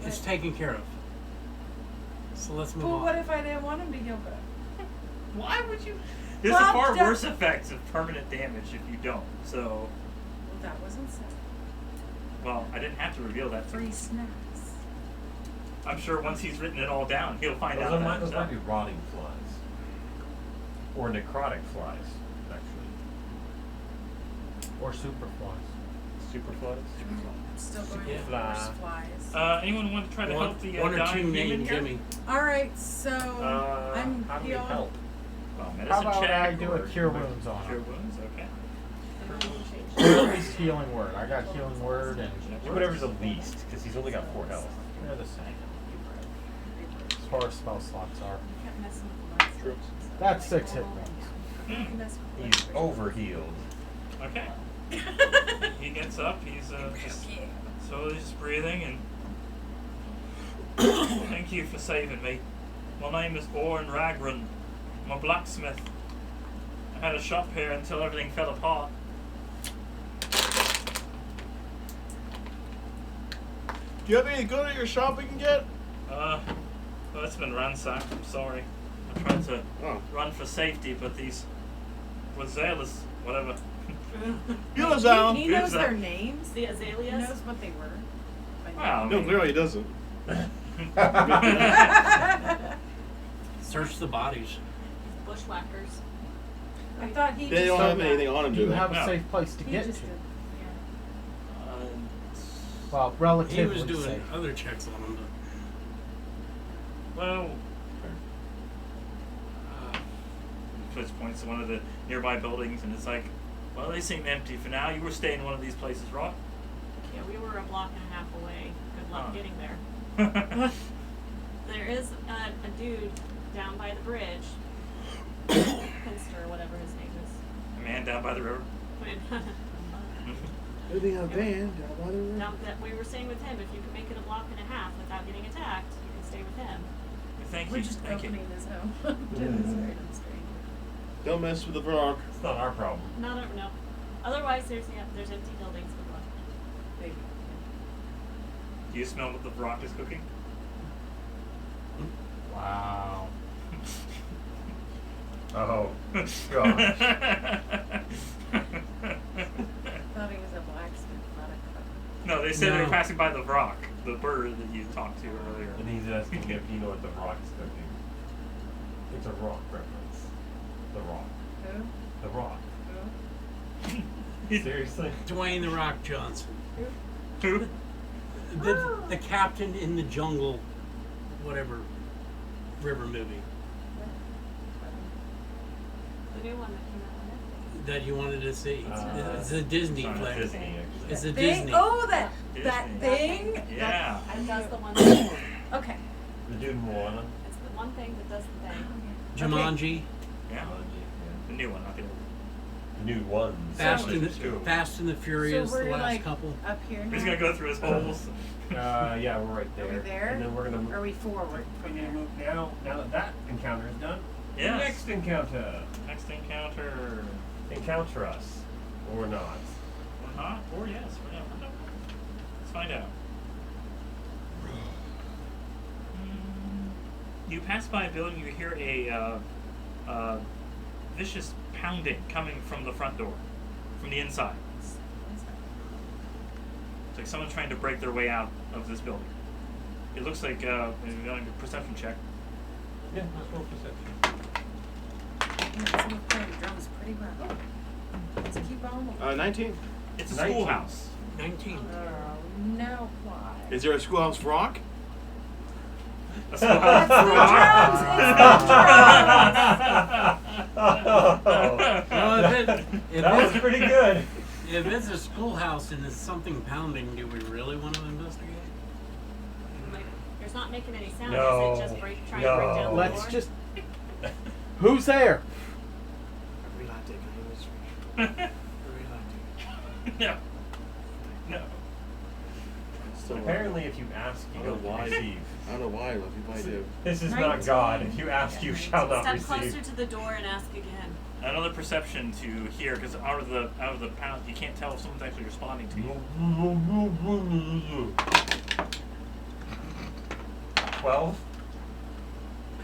It's taken care of. So let's move Well, on. what if I didn't want him to heal good? Why would you? There's Well, a far don't- worse effects of permanent damage if you don't. So, Well, that wasn't said. well, I didn't have to reveal that to Free you. snacks. I'm sure once he's written it all down, he'll find out. Those that might himself. be rotting flies. Or necrotic flies, actually. Or super flies. Super flies? Still going Yeah. for worse flies. Anyone want to try to help the one or two dying named human here? Jimmy. Alright, so I'm how do we healed. help? Well, How medicine about check I do a or cure wounds on Cure him? wounds, okay. Or at least healing word. I got healing word and Do whatever's the least, because he's only got 4 health. they're the same. As far as spell slots are. Kept messing with the lights. True. That's 6 hit points. Hmm. He's overhealed. Okay. He gets up. He's just slowly just breathing and. Thank you for saving me. My name is Oren Ragran. I'm a blacksmith. I had a shop here until everything fell apart. Do you have any good at your shop we can get? Well, it's been ransacked. I'm sorry. I tried to Oh. run for safety, but these Rosalis, whatever. You know, Zal. He Who's knows that? their names. The He azaleas. knows what they were. But Wow. I No, mean- clearly he doesn't. Search the bodies. Bushwhackers. I thought he They just don't did have that. anything on him, Do do you they? have a No. safe place to He get just to? did. Well, He relatively was doing safe. other checks on them. Well, Twitch points to one of the nearby buildings, and it's like, well, they seem empty for now. You were staying in one of these places, right? Yeah, we were a block and a half away. Good luck Huh. getting there. There is a dude down by the bridge. Pinster, or whatever his name is. A man down by the river. Living on van down by the river. Now that we were saying with him, if you can make it a block and a half without getting attacked, you can stay with him. Thank We're you. just Thank you. opening his home. It's very strange. Don't mess with the rock. It's not our problem. No. Otherwise, there's empty buildings with one. Big. Do you smell what the rock is cooking? Wow. Oh, gosh. Thought he was a blacksmith, not a cook. No, they said they were No. passing by the rock, the bird that you talked to earlier. And he's asking if you know what the rock is cooking. It's a rock reference. The rock. Who? The rock. Who? Seriously? Dwayne the Rock Johnson. Who? The captain in the jungle, whatever river movie The new one that came out on Netflix. that you wanted to see. It's a Disney It's not flick. Disney, actually. It's a Thing? Disney. Oh, that Disney. thing. Yeah. It does the one thing. Okay. The dude in Moana? It's the one thing that does the thing. Jumanji. Yeah. The new one, not the old one. The new ones. Fast and Two. Fast and the Furious. So we're the last like couple. up here now. He's gonna go through his holes. Yeah, we're right there. Are we there? And then we're gonna move. Are we forward We from need to there? move now that that encounter is done. Yes. Next encounter. Next encounter. Encounter us. Or not. Or not, or yes. Or no. Let's find out. You pass by a building, you hear a vicious pounding coming from the front door, from the inside. It's like someone trying to break their way out of this building. It looks like a perception check. Yeah, let's roll perception. Yeah, someone playing drums pretty well. Let's keep on. 19. It's a 19. schoolhouse. 19. Now why? Is there a schoolhouse rock? A schoolhouse That's the rock. Well, if That was it's, pretty good. if it's a schoolhouse and it's something pounding, do we really want to investigate? Like, there's not making any sound. No. Is it just trying to break down the Let's door? just. Who's there? No. No. Still Apparently, if you ask, you I don't know don't why. receive. I don't know why I love you, but I do. This is not God. If you ask, you shall not Step closer receive. to the door and ask again. Another perception to hear, because out of the pound, you can't tell if someone's actually responding to you. 12?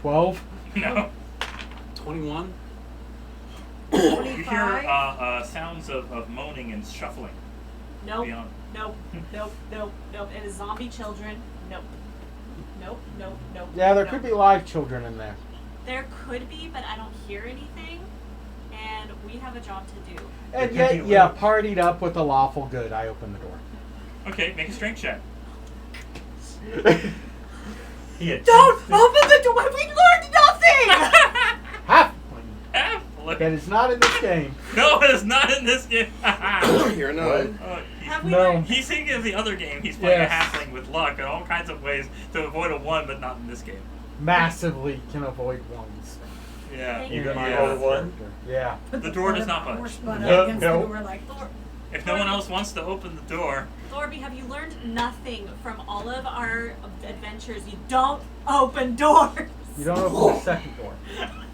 12? No. 21? You hear sounds of moaning and shuffling. Nope. Beyond. Nope. Nope. Nope. Nope. It is zombie children. Nope. Nope. Nope. Nope. Yeah, there nope. could be live children in there. There could be, but I don't hear anything, and we have a job to do. And could yet, be yeah, live. partied up with the lawful good. I open the door. Okay, make a strength check. He attempts Don't to- open the door. We learned nothing. Half. Look. That is not in this game. No, it's not in this game. You're no. Have we No. learned? He's thinking of the other game. He's playing Yes. a halfling with luck and all kinds of ways to avoid a 1, but not in this game. Massively can avoid ones. Yeah. Thank You you. got roll one? Yeah. The door does not budge. Horse butt No, up against no. the door like, If no one else wants to open the door, Thorby, have you learned nothing from all of our adventures? You don't open doors. You don't open the second door.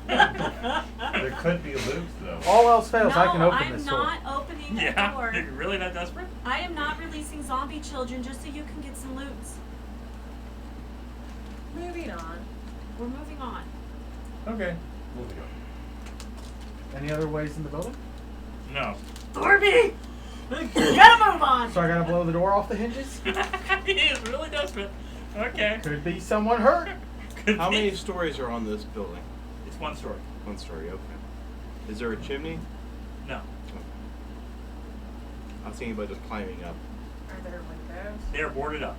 There could be loops, though. All else fails, No, I can open I'm this door. not opening the yeah, door. you're really that desperate? I am not releasing zombie children just so you can get some loots. moving on. We're moving on. Okay. Moving on. Any other ways in the building? No. Thorby! Gotta move on! So I gotta blow the door off the hinges? He is really desperate. Okay. Could be someone hurt. Could How be. many stories are on this building? It's one story. One story, okay. Is there a chimney? No. I was thinking about just climbing up. Are there windows? They are boarded up.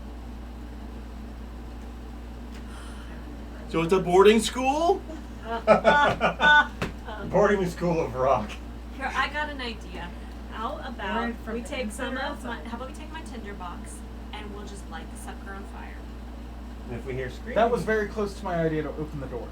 So it's a boarding school? Boarding school of rock. Here, I got an idea. How about Right from we the take inside some or of my, outside? how about we take my tinder box and we'll just light the sucker on fire. And if we hear screaming. That was very close to my idea to open the door.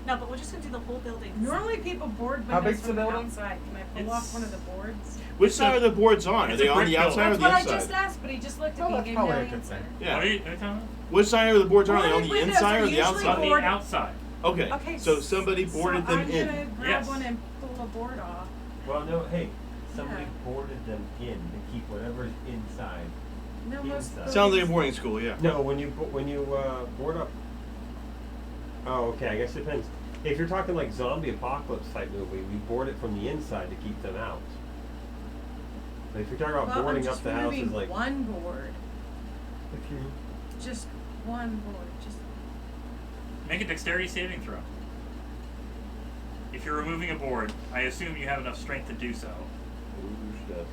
No, but we're just gonna do the whole building. Normally people board How windows big's from the the building? outside. Can I pull off one of the boards? Which side are the boards on? Are It's they a on brick the outside That's or what the I inside? just asked, but he just looked at Well, me and that's gave me probably the a good answer. thing. Yeah. What are you talking about? Which side are the boards on? Are they on Boarded the windows inside are or the usually outside? On the boarded. outside. Okay. Okay, So somebody boarded so them I'm in. gonna grab Yes. one and pull a board off. Well, no, hey. Somebody Yeah. boarded them in to keep whatever's inside. No, most Inside. Sounds like a buildings- boarding school, yeah. No, when you board up. Oh, okay. I guess it depends. If you're talking like zombie apocalypse type movie, we board it from the inside to keep them out. But if you're talking about Well, boarding I'm up just the house, is removing like one board. if you. Just one board. Just Make a dexterity saving throw. If you're removing a board, I assume you have enough strength to do so. Ooh, she does.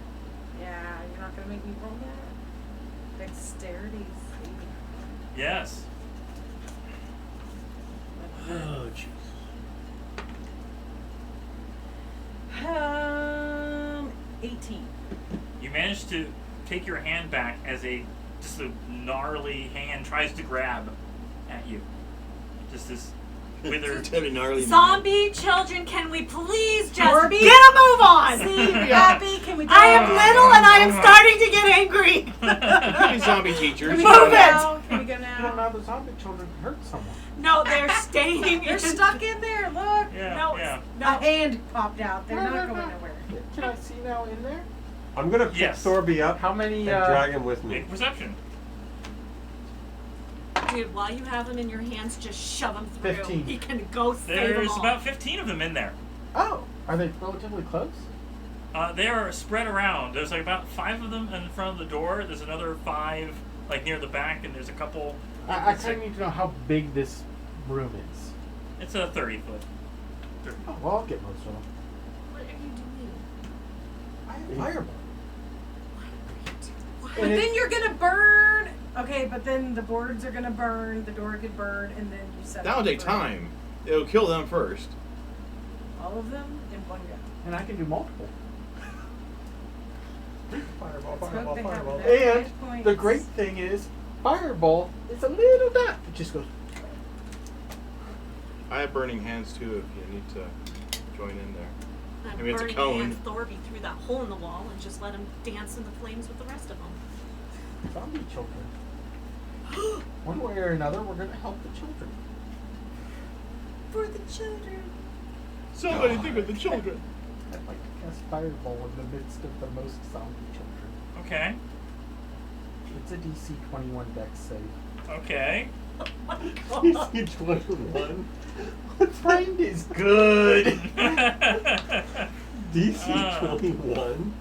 yeah, you're not gonna make me roll that. Dexterity saving. Yes. Oh, jeez. 18. You manage to take your hand back as just a gnarly hand tries to grab at you. Just this withered. It's heavy, gnarly. Zombie children, can we please just Thorby? get a move on? See, Happy, can we do I am it? little and I am starting to get angry. Could be zombie teachers. Can we Move go it! now? Can we go You don't now? know the zombie children can hurt someone. No, they're staying. They're stuck in there. Look. Yeah, No, yeah. no. A hand popped out. They're not going nowhere. Can I see now in there? I'm gonna pick Yes. Thorby up How many, and drag him with me. Make perception. Dude, while you have them in your hands, just shove them through. 15. He can go save them There's all. about 15 of them in there. Oh, are they relatively close? They are spread around. There's like about 5 of them in front of the door. There's another 5 like near the back, and there's a couple. I it's kind of like- need to know how big this room is. It's a 30 foot. Oh, well, I'll get most of them. What are you doing? have fireball. But And then you're gonna burn. Okay, but then the boards are gonna burn, the door could burn, and then you set. That'll up take the time. It'll kill them first. All of them in one go. And I can do multiple. Fireball, Let's fireball, hope they have fireball. enough hit And points. the great thing is, fireball is a little dot. It just goes. I have burning hands too if you need to join in there. I'm Maybe it's a burning cone. hand Thorby through that hole in the wall and just let him dance in the flames with the rest of them. Zombie children. One way or another, we're gonna help the children. For the children. Somebody think of the children. I'd like to cast fireball in the midst of the most zombie children. Okay. It's a DC 21 dex save. Okay. Oh my god. DC 21. Friend is good. DC Ah. 21.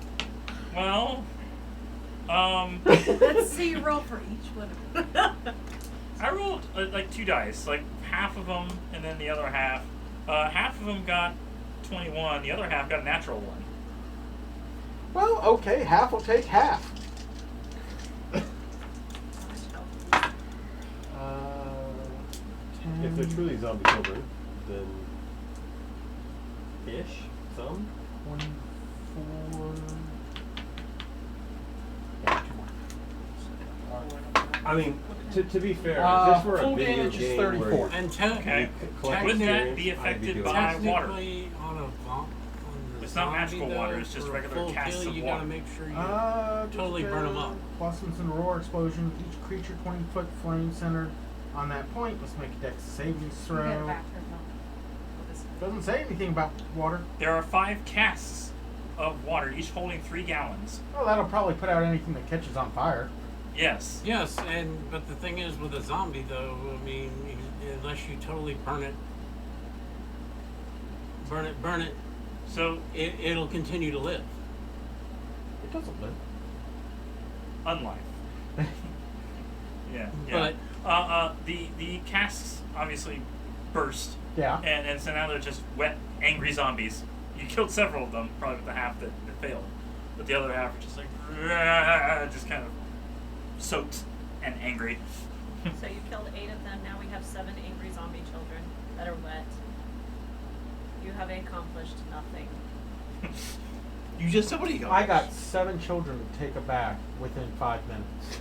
Well, Let's see you roll for each one of them. I rolled like 2 dice, like half of them, and then the other half. Half of them got 21. The other half got a natural 1. Well, okay, half will take half. If they're truly zombie children, then ish, some. 24. Yeah, 2 more. I mean, to be fair, if this were a full video damage is game 34. where And Okay. collect Wouldn't that be experience, I'd affected doing by it. water? technically on a on the It's not zombie, magical though, water, it's just for a regular full casts kill, of you water. gotta make sure you Totally burn 'em up. Blossoms and roar explosion. Each creature 20-foot flame centered on that point must make a dex saving You throw. get back or not. Doesn't say anything about water. There are 5 casks of water, each holding 3 gallons. Well, that'll probably put out anything that catches on fire. Yes. Yes, but the thing is with a zombie though, I mean, unless you totally burn it, So, it'll continue to live. It doesn't live. unlife. Yeah. But The casks obviously burst, Yeah. and so now they're just wet, angry zombies. You killed several of them, probably with the half that failed, but the other half are just like just kind of soaked and angry. So you killed 8 of them. Now we have 7 angry zombie children that are wet. You have accomplished nothing. You just said what do you got? I got 7 children to take a bath within 5 minutes.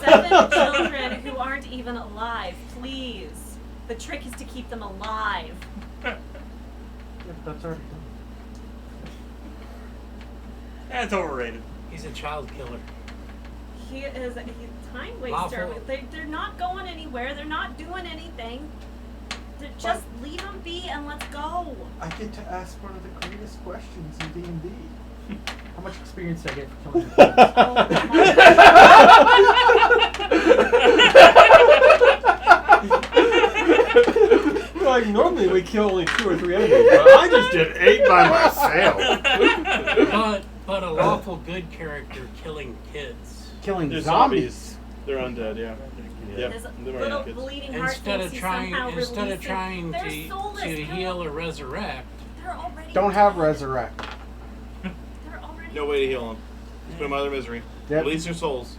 7 children who aren't even alive. Please. The trick is to keep them alive. Yep, that's already done. That's overrated. He's a child killer. He is a time waster. Lawful. They're not going anywhere. They're not doing anything. Just leave them be and let's go. I get to ask one of the greatest questions in D&D. How much experience do I get for killing kids? Like normally we kill only 2 or 3 enemies, but I just did 8 by myself. But a lawful good character killing kids. Killing They're zombies. They're undead, yeah. Yep. This They're little kids. bleeding heart Instead thinks of he's trying somehow releasing- They're to soulless. heal or resurrect, They're already Don't have dead. resurrect. They're already No way to heal them. Just put them out of their misery. Yep. Release their souls.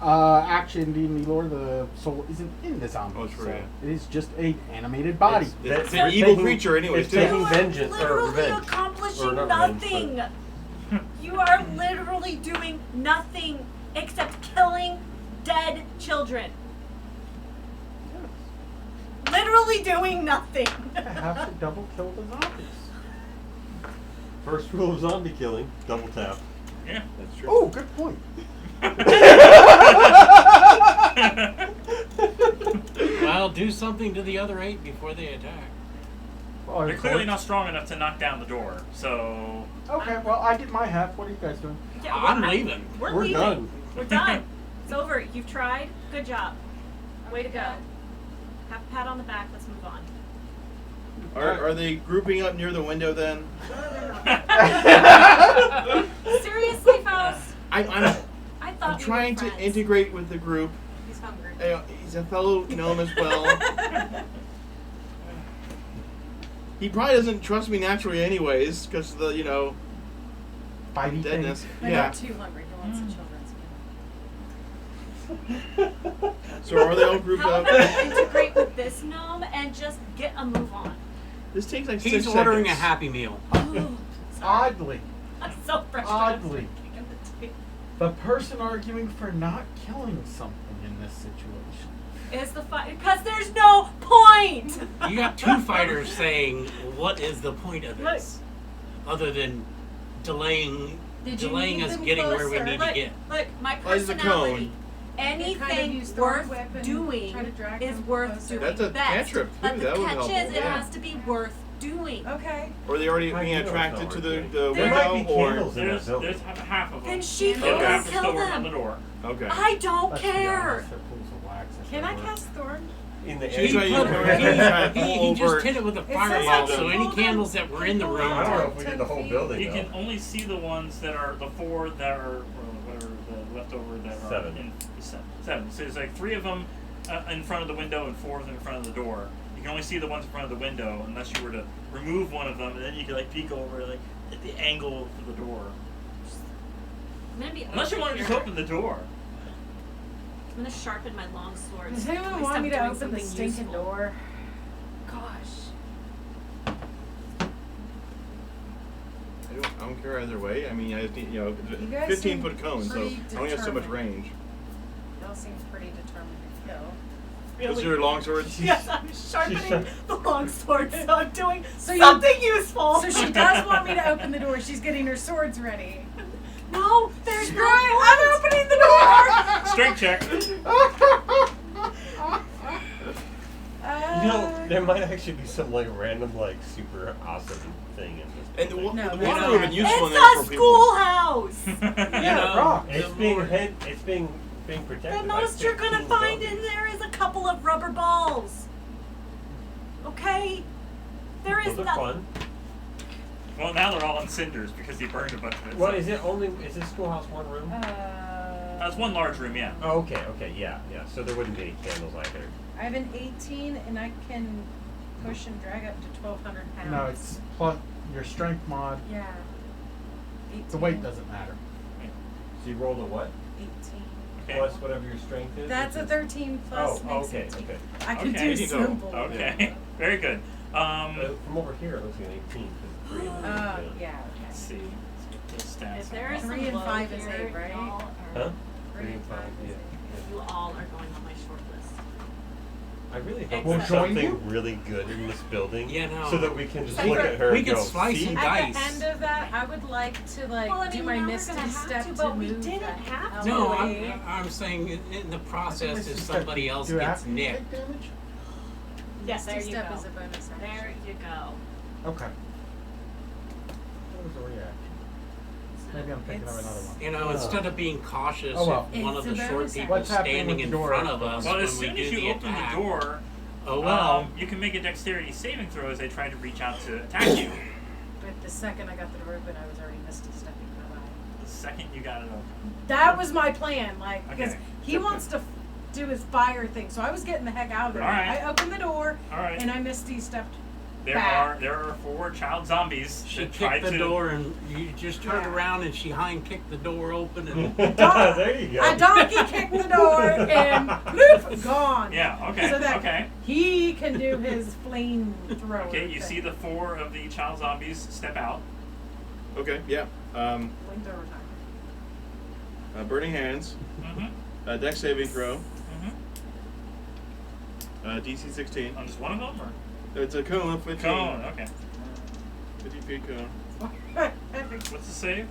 Actually, in D&D lore, the soul isn't in the zombie. Oh, true, so yeah. it is just a animated body. It's They're an evil taking- creature anyways, it's too. taking You are vengeance or literally revenge. accomplishing Or not revenge, nothing. You are literally doing nothing except killing dead children. Literally doing nothing. I have to double kill the zombies. First rule of zombie killing, double tap. Yeah. That's true. Oh, good point. well, do something to the other 8 before they attack. Well, They're clearly not strong enough to knock down the door, so Okay, well, I did my half. What are you guys doing? Yeah, I'm leaving. We're We're leaving. done. We're done. It's over. You've tried. Good job. Way to go. Have a pat on the back. Let's move on. Are they grouping up near the window then? Seriously, Faust? I'm I thought we trying were to friends. integrate with the group. He's hungry. He's a fellow gnome as well. He probably doesn't trust me naturally, anyways, because the Bitey deadness. thing. I Yeah. got too hungry. He wants the children's meal. So are they all grouped How up? about we integrate with this gnome and just get a move on? This takes like He's 6 ordering seconds. a Happy Meal. Oddly, I'm so frustrated. Oddly. Kicking the tape. the person arguing for not killing something in this situation. Is the fight because there's no point. You got two fighters saying, "What is the point of this?" Other than delaying Did you delaying need us them getting where we closer? need Look, to get. look, my Where's the personality. cone? Anything Kind of use the worth whip and doing try to drag is them worth closer. doing That's a best. cantrip, too. But the That would catch help. is it Yeah. has to be worth doing. Okay. Or are they already How do being you know it's attracted not to the working? window, There might be or candles in that There's building. half of them. Then she The can other go half is kill still working on the them. door. okay. I don't Let's be care. honest, they're pools of wax if Can they I work. cast Thorn? In the She's He, right, edge. you put- know, he- trying to he pull just over. hit it with a says fireball, I so can any pull them- candles that were in the pull room. them I don't know down if we 10 did the whole feet. building You though. can only see the ones that are the 4 that are, or whatever the leftover that are 7. in seven. So it's like 3 of them in front of the window and 4 of them in front of the door. You can only see the ones in front of the window unless you were to remove one of them, and then you can like peek over like at the angle for the door. I'm gonna be Unless you want to just open the door. I'm gonna sharpen my long sword. Does At anyone least want I'm me to doing open the something stinking useful. door? Gosh. I don't care either way. I mean, I just need, You guys 15 seem foot cone, so pretty I only have so much determined. range. Y'all seem pretty determined to kill. Those are your long swords. Yes, I'm sharpening the long sword, so I'm doing So you- something useful. So she does want me to open the door. She's getting her swords ready. No, there's Screw no it, point. I'm opening the door! Strength check. You know, there might actually be some like random like super awesome thing in this. And the, building. the No, water no. would have been useful in It's there a for people. schoolhouse. You know, rock. the It's being more- it's being protected. The by most you're gonna 15 find in zombies. there is a couple of rubber balls. Okay? There is Those are nothing. fun. Well, now they're all in cinders because he burned a bunch of it. What so- is it? Is this schoolhouse one room? That's one large room, yeah. Oh, okay, yeah. So there wouldn't be any candles either. I have an 18 and I can push and drag up to 1,200 pounds. No, it's plus your strength mod. Yeah. 18. The weight doesn't matter. So you rolled a what? 18. Okay. Plus whatever your strength is. That's which a is- 13 plus Oh, makes okay, 18. okay. I can Okay. do simple. Okay. Very good. From over here, it looks like an 18. 'cause 3 and Oh, then- yeah, Let's okay. see. Let's get those stats. If there is out. 3 some and low 5 is here, 8, right? y'all are- Huh? 3 and 5 is yeah. 8. You all are going on my short list. I really hope We'll there's join something you? really good in this building. Yeah, no. So that we can just Like, look at her we and could go, slice see? and At dice. the end of that, I would like to Well, I do mean, my now we're misty gonna have step to, but we move didn't that have out to. of the No, way. I'm saying in the process, Misty if step, somebody else do gets after you nicked. take damage? Yes, there Misty you step go. is a bonus action. There you go. Okay. That was a reaction. Maybe I'm thinking of another one. You know, instead of being cautious, Oh, well. if one of It's the a short bonus people What's happening standing with in the door? front of us Well, when as we soon do as you the open attack. the door, Oh well. you can make a dexterity saving throw as they try to reach out to attack you. But the second I got the door open, I was already misty stepping my way. The second you got it open. That was my plan, like, because Okay. he wants to do his fire thing, so I was getting the heck out of there. Alright. I opened the door, All right. and I misty stepped. There back. are 4 child zombies She that tried kicked the to. door and you just turned Yeah. around and she hind kicked the door open and There you go. I donkey kicked the door, and poof, gone. Yeah. Okay. So that okay. he can do his flame thrower. Okay. You thing. see the 4 of the child zombies step out. Okay, yeah. Flamethrower time. Burning hands. Mm-hmm. Dex saving throw. Mm-hmm. DC 16. On just one of them, or It's a cone of 15. cone? Okay. 50 feet cone. What's the save?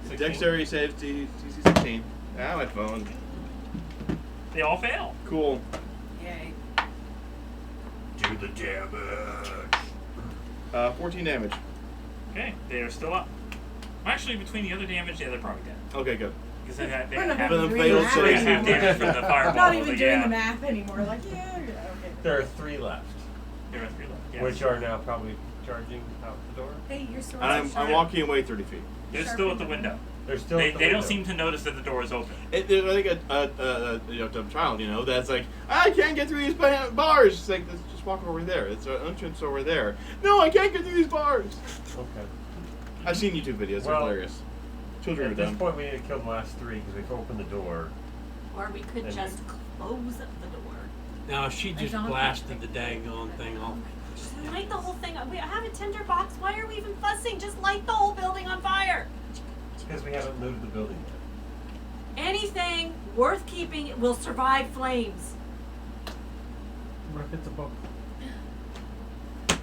16? Dexterity saves DC 16. Ah, my phone. They all fail. Cool. Yay. Do the damage. 14 damage. Okay. They are still up. Actually, between the other damage, yeah, they're probably dead. Okay, good. Because they had We're not half, For the doing failed math so they had half saving damage from the fireball. Not even but doing yeah. the math anymore. Like, yeah, okay. There are 3 left, There are 3 left. Yes. which are now probably charging out the door. Hey, your sword's I'm sharp. walking away 30 feet. They're still at the window. They're still. They at the don't window. seem to notice that the door is open. I think a child, that's like, I can't get through these bars. It's like, let's just walk over there. It's an entrance over there. No, I can't get through these bars. Okay. I've seen YouTube videos. They're Well, hilarious. Children are At this dumb. point, we need to kill the last 3 because we've opened the door. Or we could And just close the door. Now, if she just don't blasted the daggone thing off. Just light the whole thing up. We have a tinder box. Why are we even fussing? Just light the whole building on fire. It's because we haven't moved the building yet. Anything worth keeping will survive flames. What if it's a book?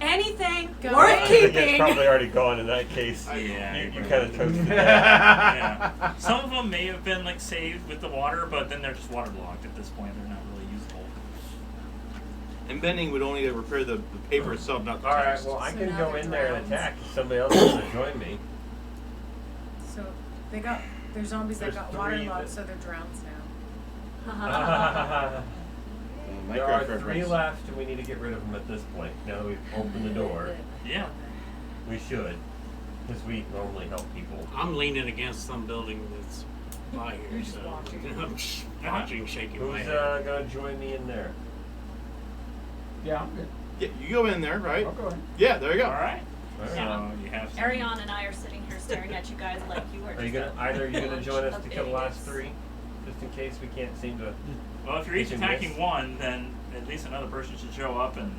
Anything Go worth away. I think it's keeping. probably already gone in that case. Yeah, you you're kind of right. toasted that. Yeah. Some of them may have been like saved with the water, but then they're just waterlogged at this point. They're not really usable. And bending would only repair the paper itself, not the All right, text. well, I So can now go they're in there and drowned. attack if somebody else wants to join me. So there's zombies There's that got 3 waterlogged, that- so they're drowned now. There are Minecraft 3 reference. left, and we need to get rid of them at this point. Now that we've opened the door, Yeah. we should, because we normally help people. I'm leaning against some building that's by here, You're just so watching. I'm just watching, shaking my Who's head. gonna join me in there? Yeah, I'm good. Yeah, you go in there, right? I'll go ahead. Yeah, there you go. All right. Alright. So you have some. Ariane and I are sitting here staring at you guys like you are. Are you just gonna either you gonna join us of to kill the last idiots. 3, just in case we can't seem to? Well, if you're each Did you attacking miss? one, then at least another person should show up and.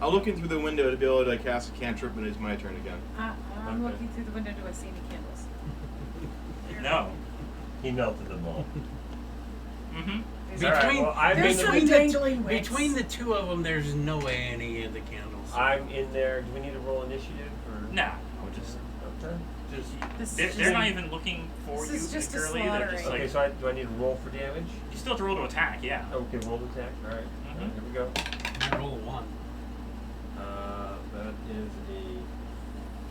I'll look in through the window to be able to cast a cantrip, and it's my turn again. I'm Okay. looking through the window. Do I see any candles? No. He melted them all. Mm-hmm. There's All right, Between, well, I'm there's in some the, dangling wicks. between the 2 of them, there's no way any of the candles. I'm in there. Do we need to roll initiative or? Nah. We'll just. Okay. This They're, is they're just- not even looking for this you is just a particularly. They're just slaughtering. like. Okay, so do I need to roll for damage? You still have to roll to attack. Yeah. Okay, roll to attack. All right. Mhm. Here we go. I roll a 1. That is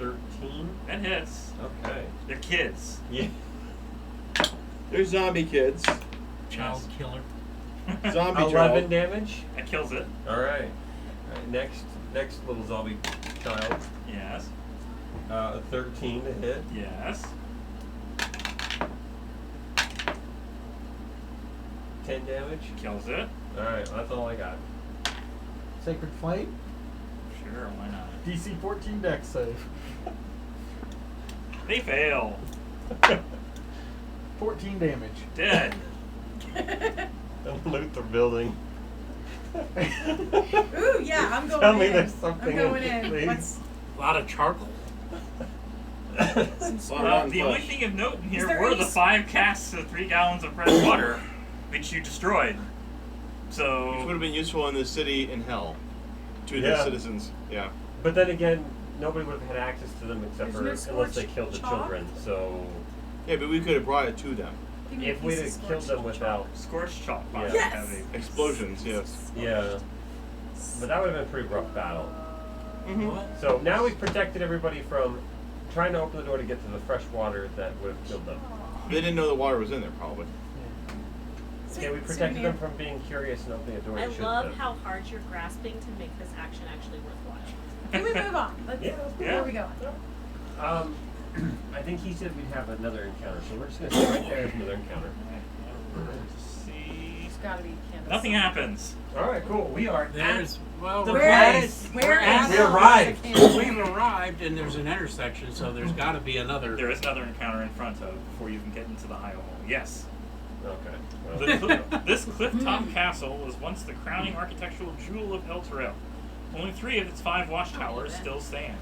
a 13. That hits. Okay. They're kids. Yeah. There's zombie kids. Child killer. Zombie 11 child. damage. That kills it. All right. Next little zombie child. Yes. A 13 to hit. Yes. 10 damage. Kills it. All right. Well, that's all I got. Sacred Flame. Sure. Why not? DC 14 dex save. They fail. 14 damage. Dead. Don't loot the building. Ooh, yeah, I'm going Tell in. me there's something I'm going in, in. please. What's A lot of charcoal. The only thing of note in Is here there were any the s- 5 casks of 3 gallons of fresh water, which you destroyed. Which would So have been useful in the city in hell. To the Yeah. citizens. Yeah. But then again, nobody would have had access to them except There's for no unless they scorched killed the chalk? children. So Yeah, but we could have brought it to them. give me a if we'd piece of have killed scorched them chalk. without, scorched chalk. Yeah. Fire Yes! heavy. Explosions, yes. yeah. But that would have been a pretty rough battle. What? So now we've protected everybody from trying to open the door to get to the fresh water that would have killed them. They didn't know the water was in there, probably. Okay, we protected them from being curious and opening a door I they shouldn't love have. how hard you're grasping to make this action actually worthwhile. Can we move on? Let's, Yeah. Where are we going? I think he said we'd have another encounter, so we're just gonna say right there is another encounter. See. There's gotta be candles. Nothing happens. Alright, cool. We are There's, well, The we're Where at is? it. Where We're is? at We it. arrived. We've arrived and there's an intersection, so there's got to be another. There is another encounter in front of before you can get into the high hall. Yes. Okay. This cliff-top castle was once the crowning architectural jewel of El Terrell. Only 3 of its 5 watchtowers still stand,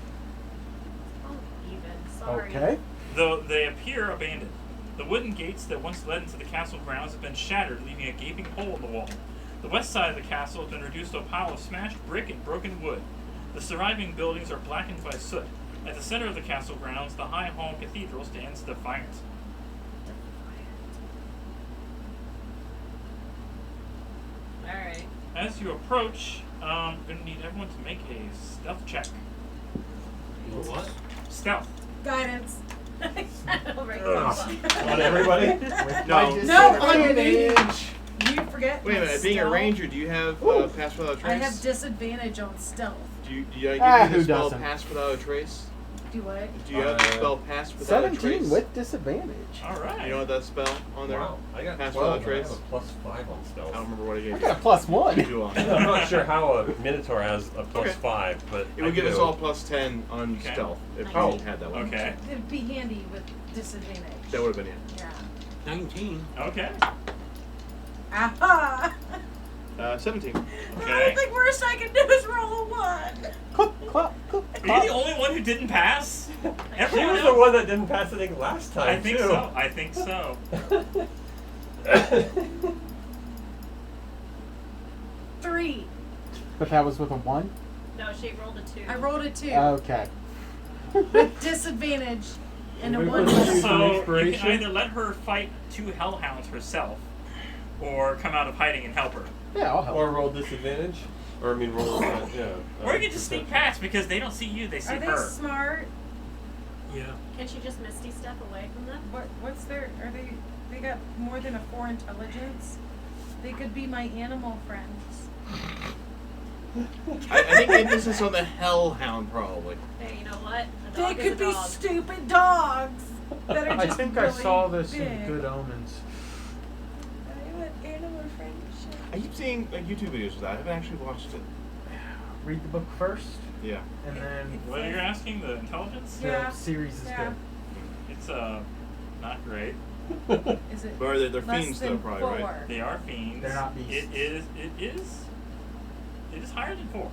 Oh, even. Sorry. Okay. though they appear abandoned. The wooden gates that once led into the castle grounds have been shattered, leaving a gaping hole in the wall. The west side of the castle has been reduced to a pile of smashed brick and broken wood. The surviving buildings are blackened by soot. At the center of the castle grounds, the high hall cathedral stands defiant. Alright. As you approach, I'm going to need everyone to make a stealth check. What? Stealth. Guidance. Alright, On everybody? No. No, on me. You forget. Wait a my minute, being a stealth? ranger, do you have pass without a trace? I have disadvantage on stealth. Do I give Ah, you who the spell doesn't? pass without a trace? Do what? Do you have the spell pass without a 17 trace? with disadvantage. All right. You know what that spell on there? Wow, I got Pass 12. without I have trace. a +5 on stealth. I don't remember what I gave I you. got a +1. You do on. I'm not sure how a Minotaur has a Okay. +5, but It would I give us do. all +10 on Okay. stealth if Oh. we had that one. Okay. It'd be handy with disadvantage. That would have been it. Yeah. 19. Okay. Aha! 17. Okay. The worst I can do is roll a 1. Clip, clap, clip, Are you clap. the only one who didn't pass? She Everyone was else? the one that didn't pass, I think, last time, I think too. so. I think so. 3. But that was with a 1? No, she rolled a 2. I rolled a 2 Okay. with disadvantage and a We 1. wouldn't use an So you can inspiration? either let her fight 2 hellhounds herself, or come out of hiding and help her. Yeah, I'll help. Or roll disadvantage? Or, I mean, roll, yeah. Or you can just sneak perception. past because they don't see you, they see Are they her. smart? Yeah. Can she just misty step away from them? What's their? Are they got more than a 4 intelligence? They could be my animal friends. I think they did this on the Hellhound, probably. Hey, you know what? A They dog is a could be dog. stupid dogs that are I just think really I saw this big. in Good Omens. I want animal friendship. I keep seeing like YouTube videos of that. I haven't actually watched it. Read the book first, Yeah. and then What are you asking? The intelligence? the Yeah. series is Yeah. It's not great. good. Is it? But are they, they're less fiends than though, probably, 4? right? They are fiends. They're not beasts. It is higher than 4. Well,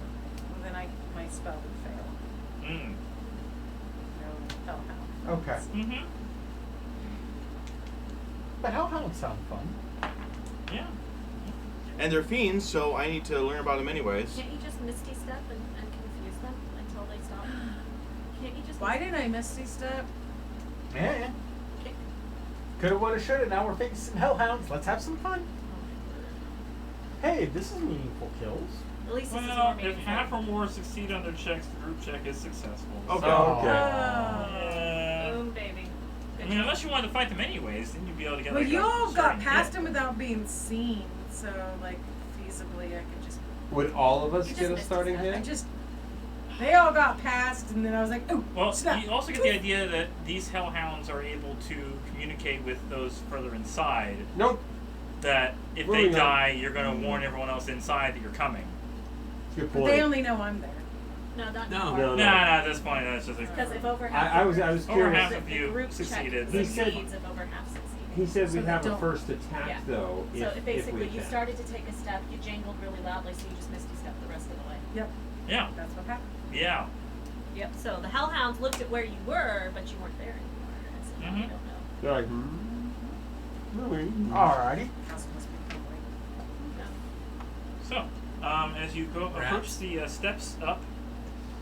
then my spell would fail. Mm. No hellhound. Okay. Mm-hmm. But hellhounds sound fun. Yeah. And they're fiends, so I need to learn about them anyways. Can't you just misty step and confuse them until they stop? Can't you just? Why didn't I misty step? Yeah. Coulda, woulda, shoulda. Now we're facing hellhounds. Let's have some fun. Hey, this is meaningful kills. At least this is more Well, if meaningful. half or more succeed on their checks, the group check is successful. Okay. So, Okay. yeah. Boom, baby. I Good mean, job. unless you wanted to fight them anyways, then you'd be able to get Well, like you a all got starting past hit. him without being seen, so like feasibly I could just. Would all of us You get just a missed starting it. hit? I just. They all got past, and then I was like, oh, Well, snap. you also get the idea that these hellhounds are able to communicate with those further inside. Nope. That if Moving they on. die, you're going to warn everyone else inside that you're coming. Good But point. they only know I'm there. No, not No. anymore. No, No, no. at this point, that's just Because like. if over half. I was Over curious. half the, of the you group succeeded. check He said- succeeds if over half succeed. He said So we'd they have a don't- first attack, Yeah. though, So if basically, we you can. started to take a step, you jangled really loudly, so you just misty stepped the rest of the way. Yep, Yeah. that's what happened. Yeah. Yep. So the hellhounds looked at where you were, but you weren't there anymore, and so now Mhm. they don't know. They're like, really? Alrighty. House must be friendly. So, as you go approach Rats. the steps up,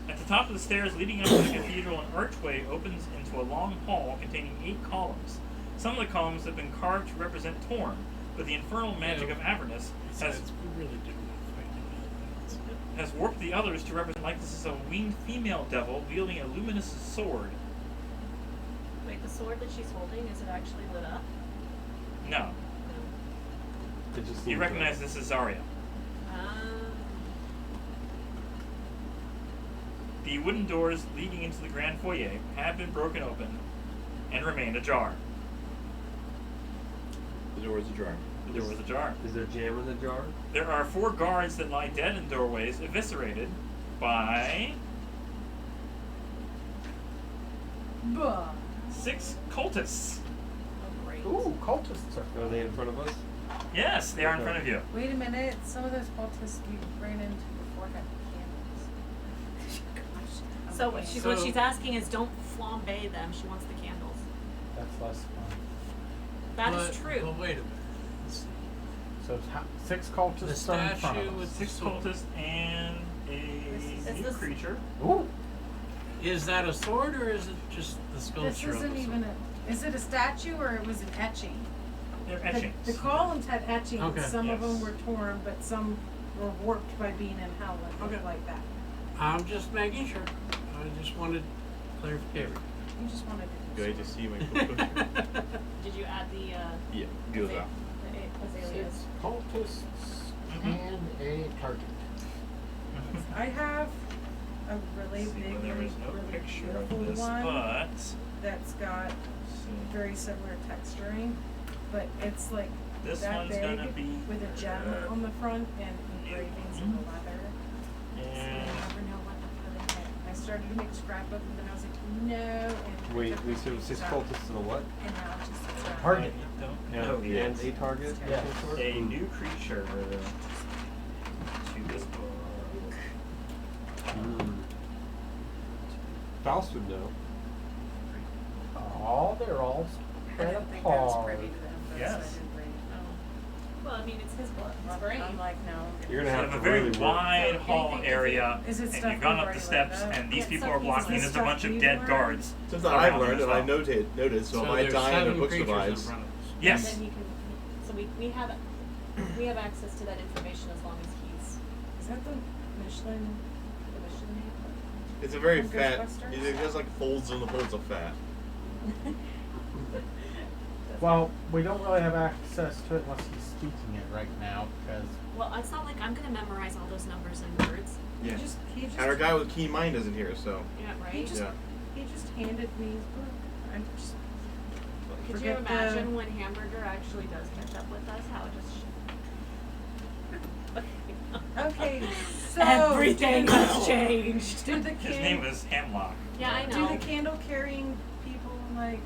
at the top of the stairs leading up to the cathedral, an archway opens into a long hall containing 8 columns. Some of the columns have been carved to represent Torm, but the infernal magic of Avernus has We really didn't fight anything else. has warped the others to represent like this is a winged female devil wielding a luminous sword. Wait, the sword that she's holding, is it actually lit up? No, No. It just you seems recognize this as Zarya. The wooden doors leading into the grand foyer have been broken open and remain ajar. The door is ajar. The door was ajar. Is there jam in the jar? There are 4 guards that lie dead in doorways, eviscerated by Bah. 6 cultists. Oh, great. Ooh, cultists Are are they in front of us? Yes, they are in front of you. Wait a minute, some of those cultists we ran into before had candles. Gosh. So what So- she's asking is don't flambe them. She wants the candles. That's less fun. That is But- true. Well, wait a minute. Let's see. So 6 cultists The are in front statue of with us. 6 sword. cultists and a Is new this- creature. Ooh. Is that a sword or is it just the This sculpture of isn't the even sword? is it a statue or it was an etching? They're The, etchings. the columns had etchings, Okay. some of them Yes. were torn, but some were warped by being in hell and looked Okay. like that. I'm just making sure. I just wanted clarification. You just wanted to Good to see my cook. Did you add the Yeah, deal with that. azaleas? 6 cultists Mhm. and a target. I have a really See, big, well, there really, is no really picture beautiful of this, one but that's got very similar texturing, but it's like this that one's big gonna be with a gem on the front and engravings in the leather. So you and never know what to put in it. I started to make a scrapbook and then I was like, no, and I Wait, took we the said six pieces out, cultists and a what? and now it's just it's Target. I don't And, know yet. and a target? Yeah. of some sort? A new creature to this book. Faust would know. Oh, they're all I spread didn't think I was apart. privy to the info, so I Yes. didn't read it. Well, I mean, it's his book, it's Well, great. I'm like, no. I'm You're You gonna have have a to very really work. wide So hall anything- area, is it and stuff you've gone we've up the already steps, learned? and these Yeah, people some are pieces blocking. of There's a stuff bunch of we've dead learned. guards. Something I've around learned as and I well. noted, so if I there's die and the 7 book creatures in survives. front of us. Yes. And then you can, so we have access to that information as long as he's, Is that the Michelin man? It's a very From fat. Ghostbusters? It has like folds in the folds of fat. Well, we don't really have access to it unless he's speaking it right now, because Well, it's not like I'm gonna memorize all those numbers and words. He just And our guy with keen mind isn't here, so Yeah, right? He just- yeah. he just handed me his book. I'm just Could you forget imagine when Hamburger actually does catch up with us, how it just Okay, so everything has changed. Do the His name is Hamlock. Yeah, I Do know. the candle carrying people like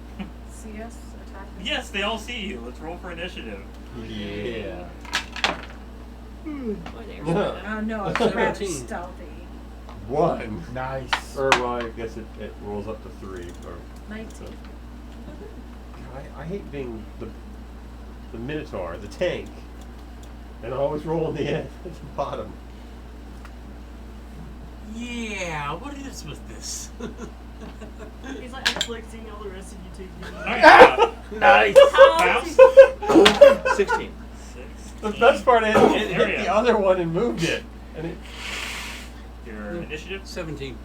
see us attack us? Yes, they all see you. Let's roll for initiative. Yeah. Or they're Oh no, it's rather 17. stealthy. 1. nice. Or well, I guess it rolls up to 3. Or 19. I hate being the Minotaur, the tank, and always rolling the end at the bottom. Yeah, what is with this? He's like, I'm like seeing all the rest of you take me. Nice. Faust? 16. The best part is it hit Area. the other one and moved it, and it. Your initiative? 17.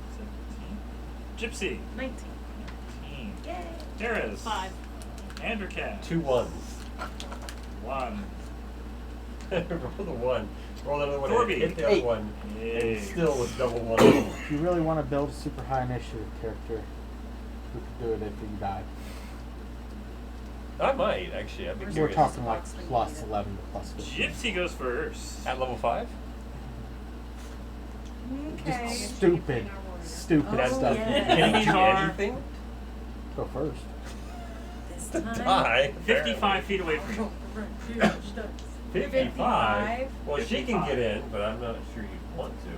17. Gypsy. 19. 19. Yay. Terrace. 5. Andrew 2 1s. 1. Roll the 1. Roll another one. Thorby. And hit the other 8. one. And Yay. still was double 1. If you really want to build a super high initiative character, we could do it if you die. I might actually. I'd be We're curious. talking like plus 11 to plus 15. Gypsy goes first. At level 5. Okay. Just stupid Oh, stuff. yeah. Can you do Are- anything? Go first. This To time. die. 55 feet away from you. 55. Well, she can 55. get in, but I'm not sure you'd want to.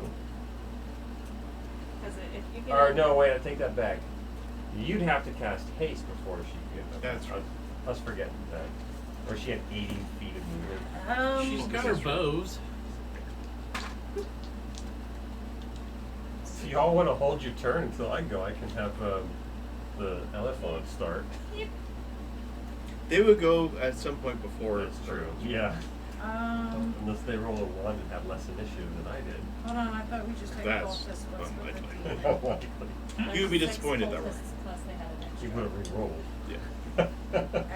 Because if you get Or no, wait, I take that back. You'd have to cast haste before she could. That's right. I was forgetting that. Or she had 80 feet of movement. She's got her bows. If y'all want to hold your turn until I go, I can have the elephant start. They would go at some point before. That's true. Yeah. Unless they roll a 1 and have less initiative than I did. Hold on, I thought we just had That's cultists. What's with unlikely. the Unlikely. You'd be disappointed that way. Plus they had an He extra. would have re-rolled. Yeah.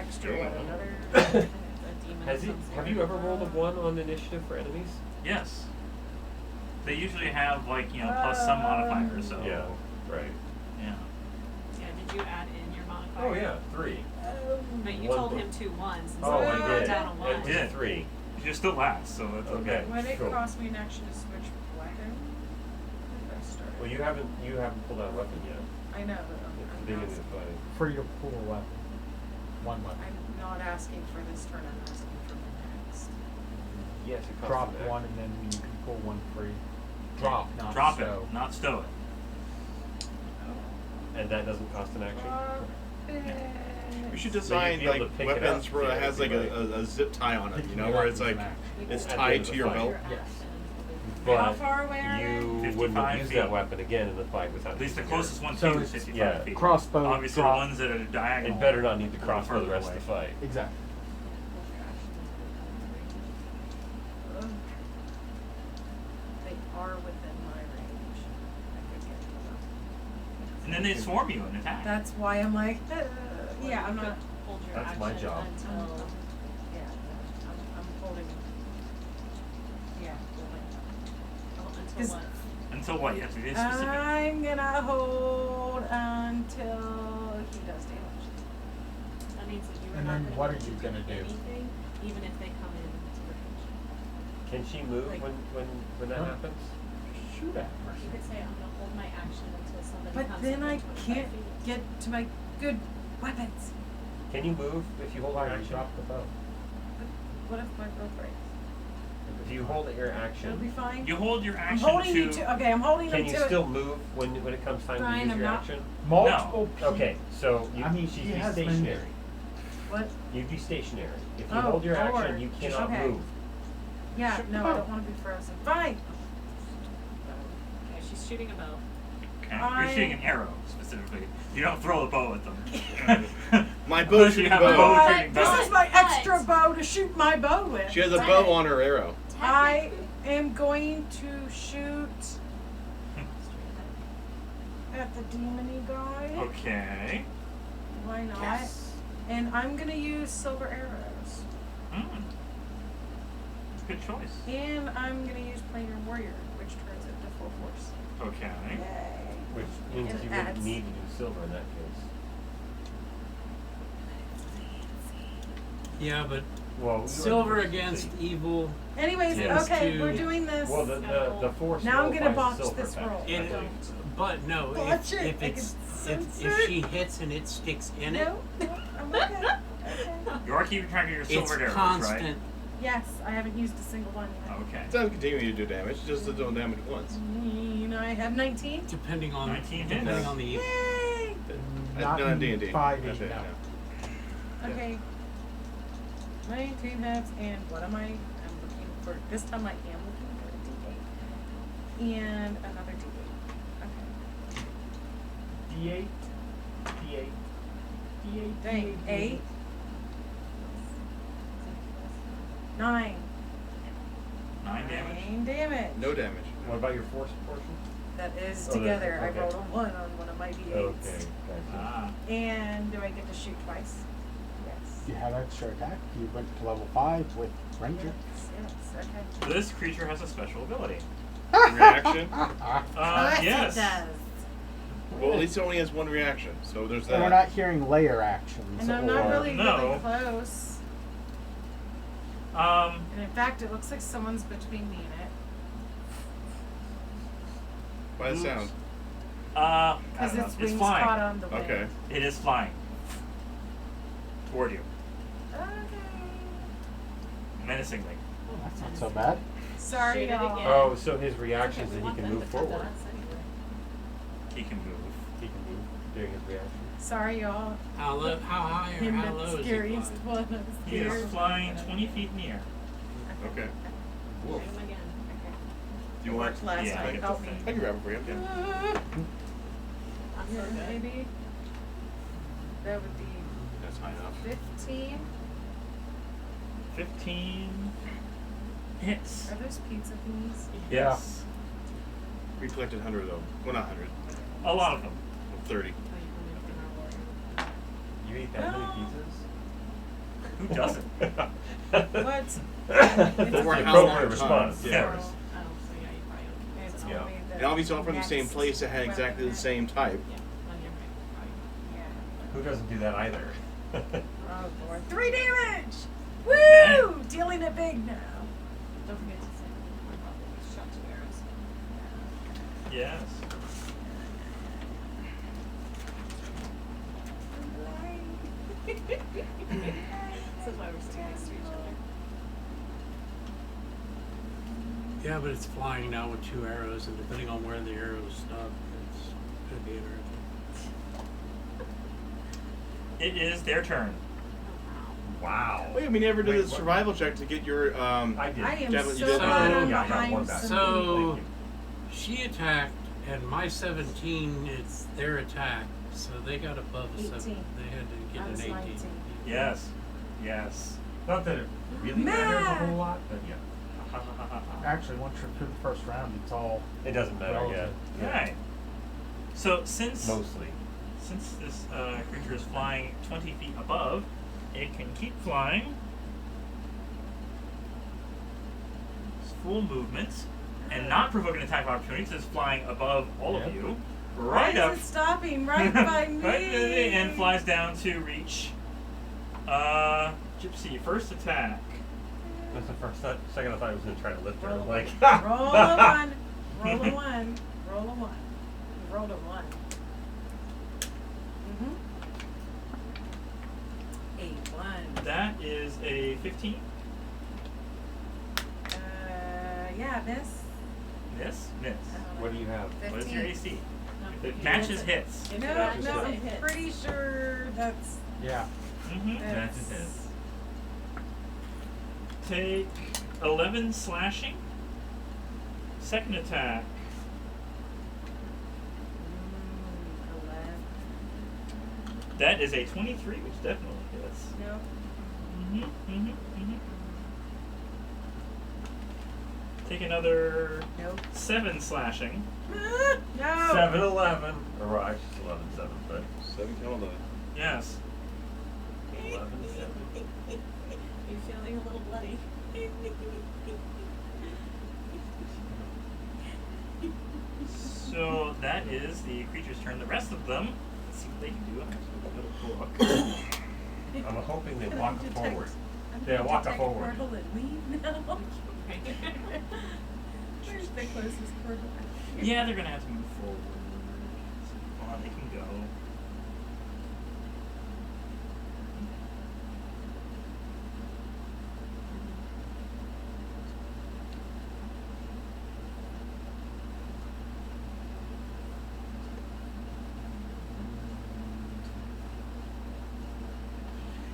extra what, another? A demon Has of he? some Have sort. you ever rolled a 1 on initiative for enemies? Yes. They usually have, like, you know, plus some modifier, so. Yeah. Right. Yeah. Yeah, did you add in your modifier? Oh yeah, 3. But you One told book. him 2 1s. Oh, I did. Down a It 1. was Yeah. a 3. You still last, so it's okay. Okay. When it Cool. cost me an action to switch weapon, if I started. Well, you haven't pulled out a weapon yet. I know, but At the I'm beginning of not, the fight. Free to pull a weapon. One weapon. I'm not asking for this turn, I'm asking for the next. Yes, it costs Drop an action. one and then you can pull one free. Drop, not Drop stow. it, not stow it. And that doesn't cost an action. We should So you'd design be able like to pick it weapons up where it has like theoretically, a zip tie on it, you Picking know, it where up it's is like an action. it's At the tied end of to the your fight. belt. Yes. But How far away are you they? wouldn't 55 have used feet. that weapon again in the fight without At least the using your- closest one So to you is it's- 55 yeah. feet. Crossbow, Obviously, drop. the ones that are diagonal. It better not need to are cross for the further rest away. of the fight. Exactly. They are within my range. I could get to them. And then they swarm you and attack. That's why I'm like, yeah, I'm not. Hold your That's action my job. until. Yeah, I'm holding. Yeah, holding. Until 'Cause- what? And Until what? You have to be specific. I'm gonna hold until he does damage. That means that you are And not then gonna what be are you able to gonna do do? anything, even if they come in to range. Can she move Like- when that Huh? happens? Shoot at her. You could say, I'm gonna hold my action until somebody But comes then within I 25 can't feet. get to my good weapons. Can you move if you hold Why your you action? drop the bow? But what if my bow breaks? If you hold your action, It'll be fine. You hold your I'm action holding you to. Okay, I'm holding can him you to still it. move when it comes time Brian, to use I'm your not- action? Multiple Okay, so you, I mean, she'd he be has been- stationary. What? You'd be stationary. If you Oh, hold your action, Lord. you cannot Okay. move. Yeah, Shoot the no, I bow. don't want to be frozen. Fine. Okay, she's shooting a bow. Okay. I- You're shooting an arrow specifically. You don't throw a bow at them. My bow Unless you shooting have a bow. bow But shooting this bow. is my But- extra bow to shoot my bow with. She has a bow on her arrow. I am going to shoot at the demony guy. Okay. Why not? Yes. And I'm gonna use silver arrows. Good choice. And I'm gonna use planar warrior, which turns it to full force. Okay. Yay. Which means It you wouldn't adds. need to do silver in that case. Yeah, but Well, silver let's against see. evil. Anyways, Yes. okay, To- we're doing this. Well, the force Now I'm gonna nullifies botch the silver this effect, roll. I It, believe. but no, Watch it, if I it's can if sense it. she hits and it sticks in no, no, I'm okay. Okay. You are keeping track of your it, silver it's arrows, constant. right? Yes, I haven't used a single one yet. Okay. It doesn't continue to do damage, it just don't damage once. I have 19. Depending on 19 depending hits. on the evil. Yay! Not in D&D. 5e, That's it, no. yeah. Okay. 19 hits, and what am I? I'm looking for. This time I am looking for a D8. And another D8. Okay. D8. D8. Dang. 8. 9. 9 damage. 9 damage. No damage. What about your force portion? That is Oh, together. okay. I rolled a 1 on one of my D8s. Okay, gotcha. Ah. And do I get to shoot twice? Yes. You have extra attack. You went to level 5 with Ranger. Yes, okay. This creature has a special ability. Reaction? Yes. It does. Well, at least it only has one reaction, so there's that. And we're not hearing layer actions. And I'm not or- really No. close. And in fact, it looks like someone's between me and it. By the sound. I Because don't know. its It's wings flying. caught on the wind. Okay. It is flying toward you, Okay. menacingly. That's not so bad. Sorry, Shoot it y'all. again. Oh, so his reaction is Okay, that we he want can them move to come to forward. us anyway. He can move. He can move during his reaction. Sorry, y'all. How high or Him how at low the is he scariest flying? one. I'm He is scared. flying 20 feet in the air. Okay. Shoot him again. Do you want? Worked last Yeah, time. I get Help the me. thing. I can grab it for you. Yeah. I'm so good. Maybe. That would be That's high enough. 15. 15 hits. Are those pizza things? Yes. We collected 100 though. Well, not 100. A lot of them. 30. You eat that many No. pizzas? Who doesn't? What? But we're the how appropriate many response, times? of Yeah. course. Oh, so yeah, you probably don't. It's Yeah. only the And obviously all from the same next place that had exactly the weapon. same type. Yeah, on your right. Yeah. Who doesn't do that either? Oh Lord. 3 damage! Woo! Okay. Dealing it big now. Don't forget to say I probably shot 2 arrows. Yes. This is why we're still next to each other. Yeah, but it's flying now with 2 arrows, and depending on where the arrows stop, it's gonna be interesting. It is their turn. Wow. Wait, we never did Wait, a what? survival check to get your I did. I am Javelin, you so did? glad I'm Yeah, I got one behind back. some So Thank she attacked, and my 17, it's their attack, so they got above a 7. 18. They had to get I an was 18. 19. Yes. Yes. Not that it really matters a whole lot, but yeah. Actually, once you're through the first round, it's all It doesn't matter, relative. yeah. Right. So since Mostly. this creature is flying 20 feet above, it can keep flying. It's full movement. and not provoke an attack of opportunity because it's flying above all of Yep. you. Why Right is up. it stopping right by me? Right near me, and flies down to reach. Gypsy, first attack. That's the second I thought I was gonna try to lift her. Roll I'm a like, one. Roll a one. Roll a one. Roll a one. You rolled a one. A one. That is a 15. Yeah, miss. Miss? Miss. What do you have? What is your 15. AC? No, It matches hits. If it No, matches no, it I'm hits. pretty sure that's. Yeah. Mm-hmm. Matches hits. Take 11 slashing. Second attack. 11. That is a 23, which definitely hits. Nope. Take another Nope. 7 slashing. No. 7, 11. Or well, actually, it's 11, 7, but 7 kill 11. Yes. 11, 7. You're feeling a little bloody. So that is the creature's turn. The rest of them, let's see what they can do. I'm just going to book. I'm hoping they Can I walk detect- forward. I'm Yeah, gonna walk detect forward. portal and leave now. Where's the closest portal? Yeah, they're going to have to move forward. So far they can go.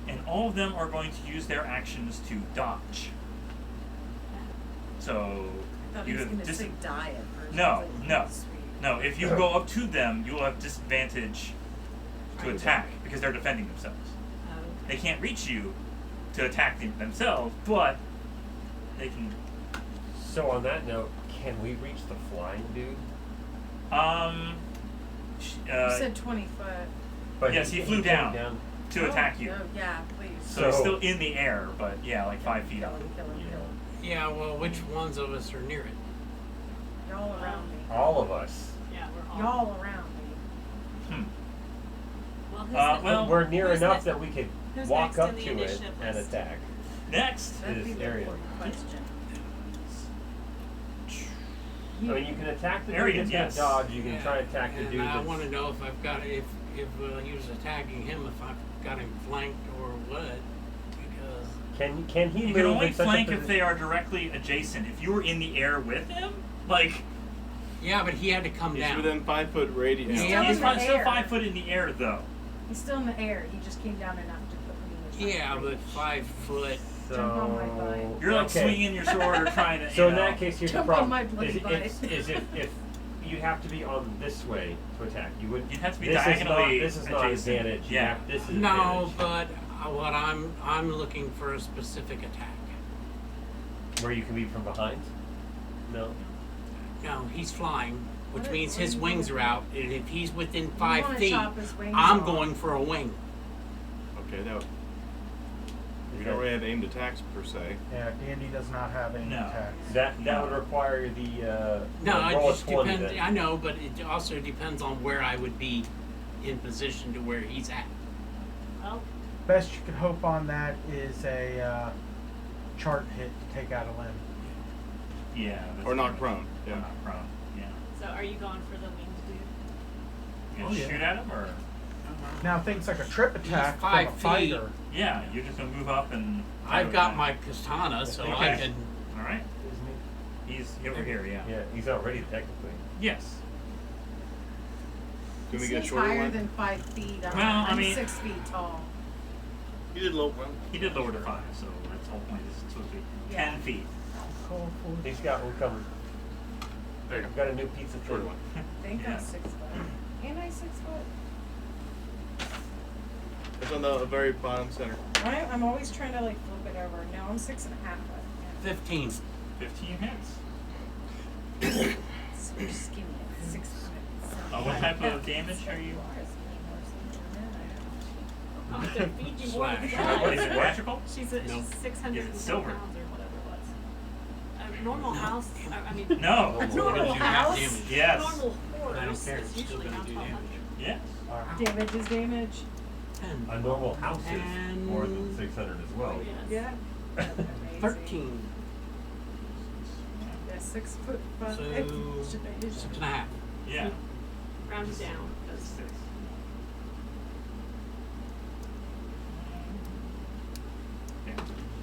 And all of them are going to use their actions to dodge. So I thought he you was have gonna say die at first. No, I was like, no. sweet. No, if you go up to them, you will have disadvantage to Right. attack because they're defending themselves. Oh, They can't reach you to attack themselves, but they can. So on that note, can we reach the flying dude? You said 20 foot. But Yes, he flew came down. To Oh, attack you. Oh, yeah, please. So he's So- still in the air, but yeah, like 5 feet Kill up. him, kill him, kill him. Yeah, well, which ones of us are near it? Y'all around me. All of us. yeah, we're all. Y'all around me. Hmm. Well, who's Uh, next? well, We're near who's enough next? that we could Who's walk next up in the to it initiative and list? attack. Next. That'd be Is the area. important question. I mean, you can attack the dude Arian, that's yes. gonna dodge. You can Yeah, try to attack the and dude I that's... want to know if I've got if he was attacking him, if I've got him flanked or what, because Can he You move can only in such flank a if position? they are directly adjacent. If you were in the air with him, like yeah, but he had to come He's down. within 5 foot radius. He's yeah, still he's in the still air. 5 foot in the air though. He's still in the air. He just came down enough to put me in the Yeah, but 5 foot. Jump on my butt. You're like okay. swinging your sword or trying to. So you in know. that case, here's the Jump on problem. my bloody Is, butt. is if you have to be on this way to attack. You would. You'd have to be this diagonally Is not, this is not adjacent. advantage. You Yeah. have- this is No, advantage. but what I'm looking for a specific attack. Where you can be from behind. No. No, he's flying, which What- means what his do you wings wanna are out, and if he's within You 5 wanna feet, chop his wings I'm off. going for a wing. Okay, now we don't really have aimed attacks per se. Yeah, D&D does not have any No. attacks. That would require the No, it roll a just 20 depends. then. I know, but it also depends on where I would be in position to where he's at. Well, Best you could hope on that is a chart hit to take out a limb. Yeah. that's Or knock right. prone. Or Yeah. knock prone. Yeah. so are you going for the winged dude? You Oh, gonna yeah. shoot at him or? Now things like a trip attack from 5 a feet. fighter. Yeah, you're just gonna move up and. I've got my katana, so I Okay. can. All right. Isn't He's over here. Yeah. he? Yeah, he's already technically. Yes. Can we He get a seems shorter higher one? than 5 feet. Well, I I'm mean- 6 feet tall. He did low one. He did lower to 5, so that's the whole point. Is supposed to be Yeah. 10 feet. Call for He's got one coming. There you I've go. got a new pizza Shorter thing. one. I think Yeah. I'm 6 foot. Ain't I 6 foot? It's on the very bottom center. I'm always trying to like flip it over. No, I'm 6.5 foot. 15. 15 hits. So you're skinny at 6 foot. What type of damage are you? I'm gonna feed you one of the Slash. Is guys. it electrical? She's No. 600 Is it silver? pounds or whatever it was. normal house, I mean. No. A It's only gonna normal do half house, damage. Yes. normal But I don't horse care, is it's still usually gonna around do 1200. Yes. Alright. Damage is damage. 10. A normal house is And- more than 600 as well. Yes. Yeah. 13. Yeah, 6'5". So, 6.5. Yeah. Round it down. 'Cause 6. Yeah.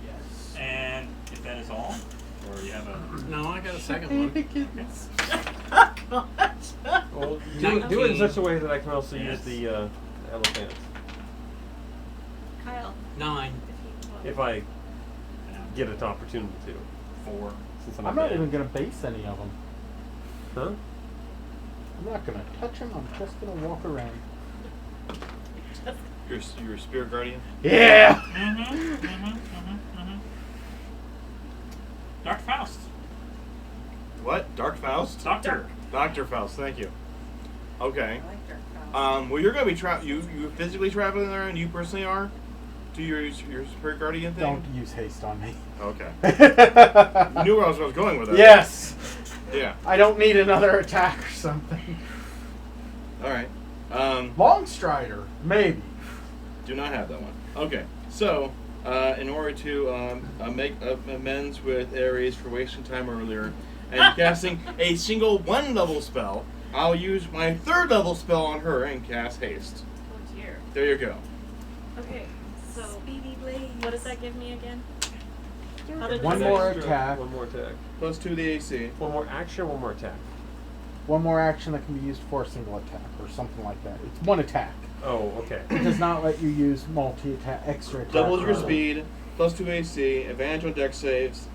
Yes. And if that is all, or you have a No, I got a second one. Shenanigans. Well, do it in 19. such a way that I can also use Yes. the elephants. Kyle, 9. If I get an opportunity to. 4. Since I'm not even gonna base any of them. Huh? I'm not gonna touch them. I'm just gonna walk around. Your spirit guardian. Yeah. Dr. Faust. What? Dark Faust? Doctor. Dr. Faust. Thank you. Okay. I like Dark Faust. Well, you're gonna be you physically traveling there, and you personally are. Do your spirit guardian thing. Don't use haste on me. Okay. You knew where I was going with it. Yes. Yeah. I don't need another attack or something. All right. Long Strider, maybe. Do not have that one. Okay. So, in order to make amends with Ares for wasting time earlier and casting a single 1-level spell, I'll use my 3rd level spell on her and cast haste. oh dear. There you go. Okay, so Speedy Blade. what does that give me again? How did One this- more Extra, attack. One more attack. Plus 2 the AC. One more action, one more attack. One more action that can be used for a single attack or something like that. It's one attack. Oh, okay. It does not let you use multi-attack, extra attack. Doubles your or- speed. Plus 2 AC. Advantage on dex saves.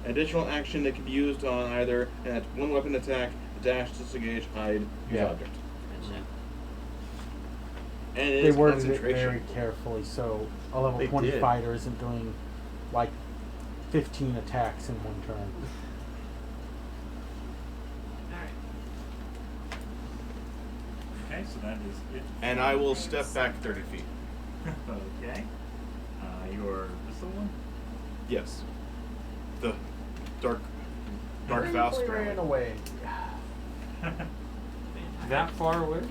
Additional action that can be used on either at 1 weapon attack, dash, disengage, hide, use Yeah. object. Gotcha. And it They is worded it concentration. very carefully, so a level They 20 did. fighter isn't doing like 15 attacks in one turn. Alright. Okay, so that is it. And I will step back 30 feet. Okay. Your this the one? Yes. The dark Faust. Briefly ran apparently. away. That far away?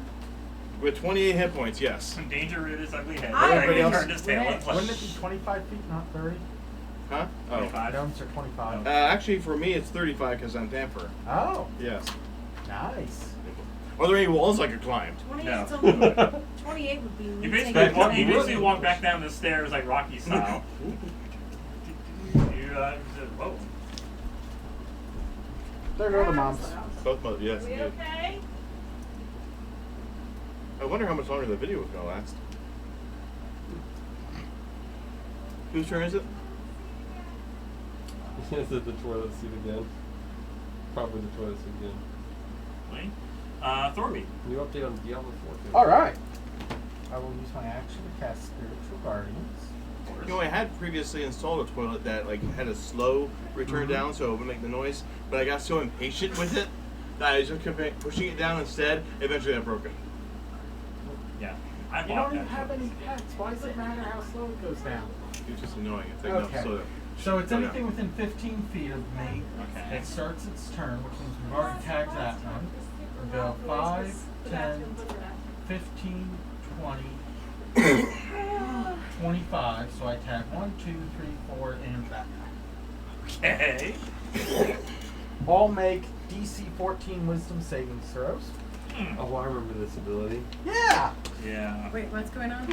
With 28 hit points, yes. Some danger reared its ugly head. I Everybody ran turned his tail and Wouldn't fled. it be 25 feet, not 30? Huh? Oh. 25. Gnomes are 25. Actually, for me, it's 35 because I'm Panther. Oh, Yes. nice. Are there any walls I could climb? 28 No. is only 28 would be You me basically taking walk, you 10. basically walk back down the stairs like Rocky style. You said, whoa. There go the moms. Both modes, yes. Are we indeed. okay? I wonder how much longer the video was going to last. Whose turn is it? Is it the toilet seat again? Probably the toilet seat again. Wait. Thorby. New update on Diablo 4 too. Alright. I will use my action to cast Spiritual Guardians. You know, I had previously installed a toilet that like had a slow return down, so it would make the noise. But I got so impatient with it that I just kept pushing it down instead. Eventually, I broke it. Yeah. I You bought don't even that. have any pets. Why does it matter how slow it goes down? It's just annoying. It's like Okay. no, slow. So it's slow anything down. within 15 feet of me. Okay. It starts its turn, which means we've already tagged that one. We'll go 5, 10, 15, 20, 25. So I tag 1, 2, 3, 4, and that. Okay. All make DC 14 Wisdom saving throws. Oh, I remember this ability. Yeah! Yeah. Wait, what's going on?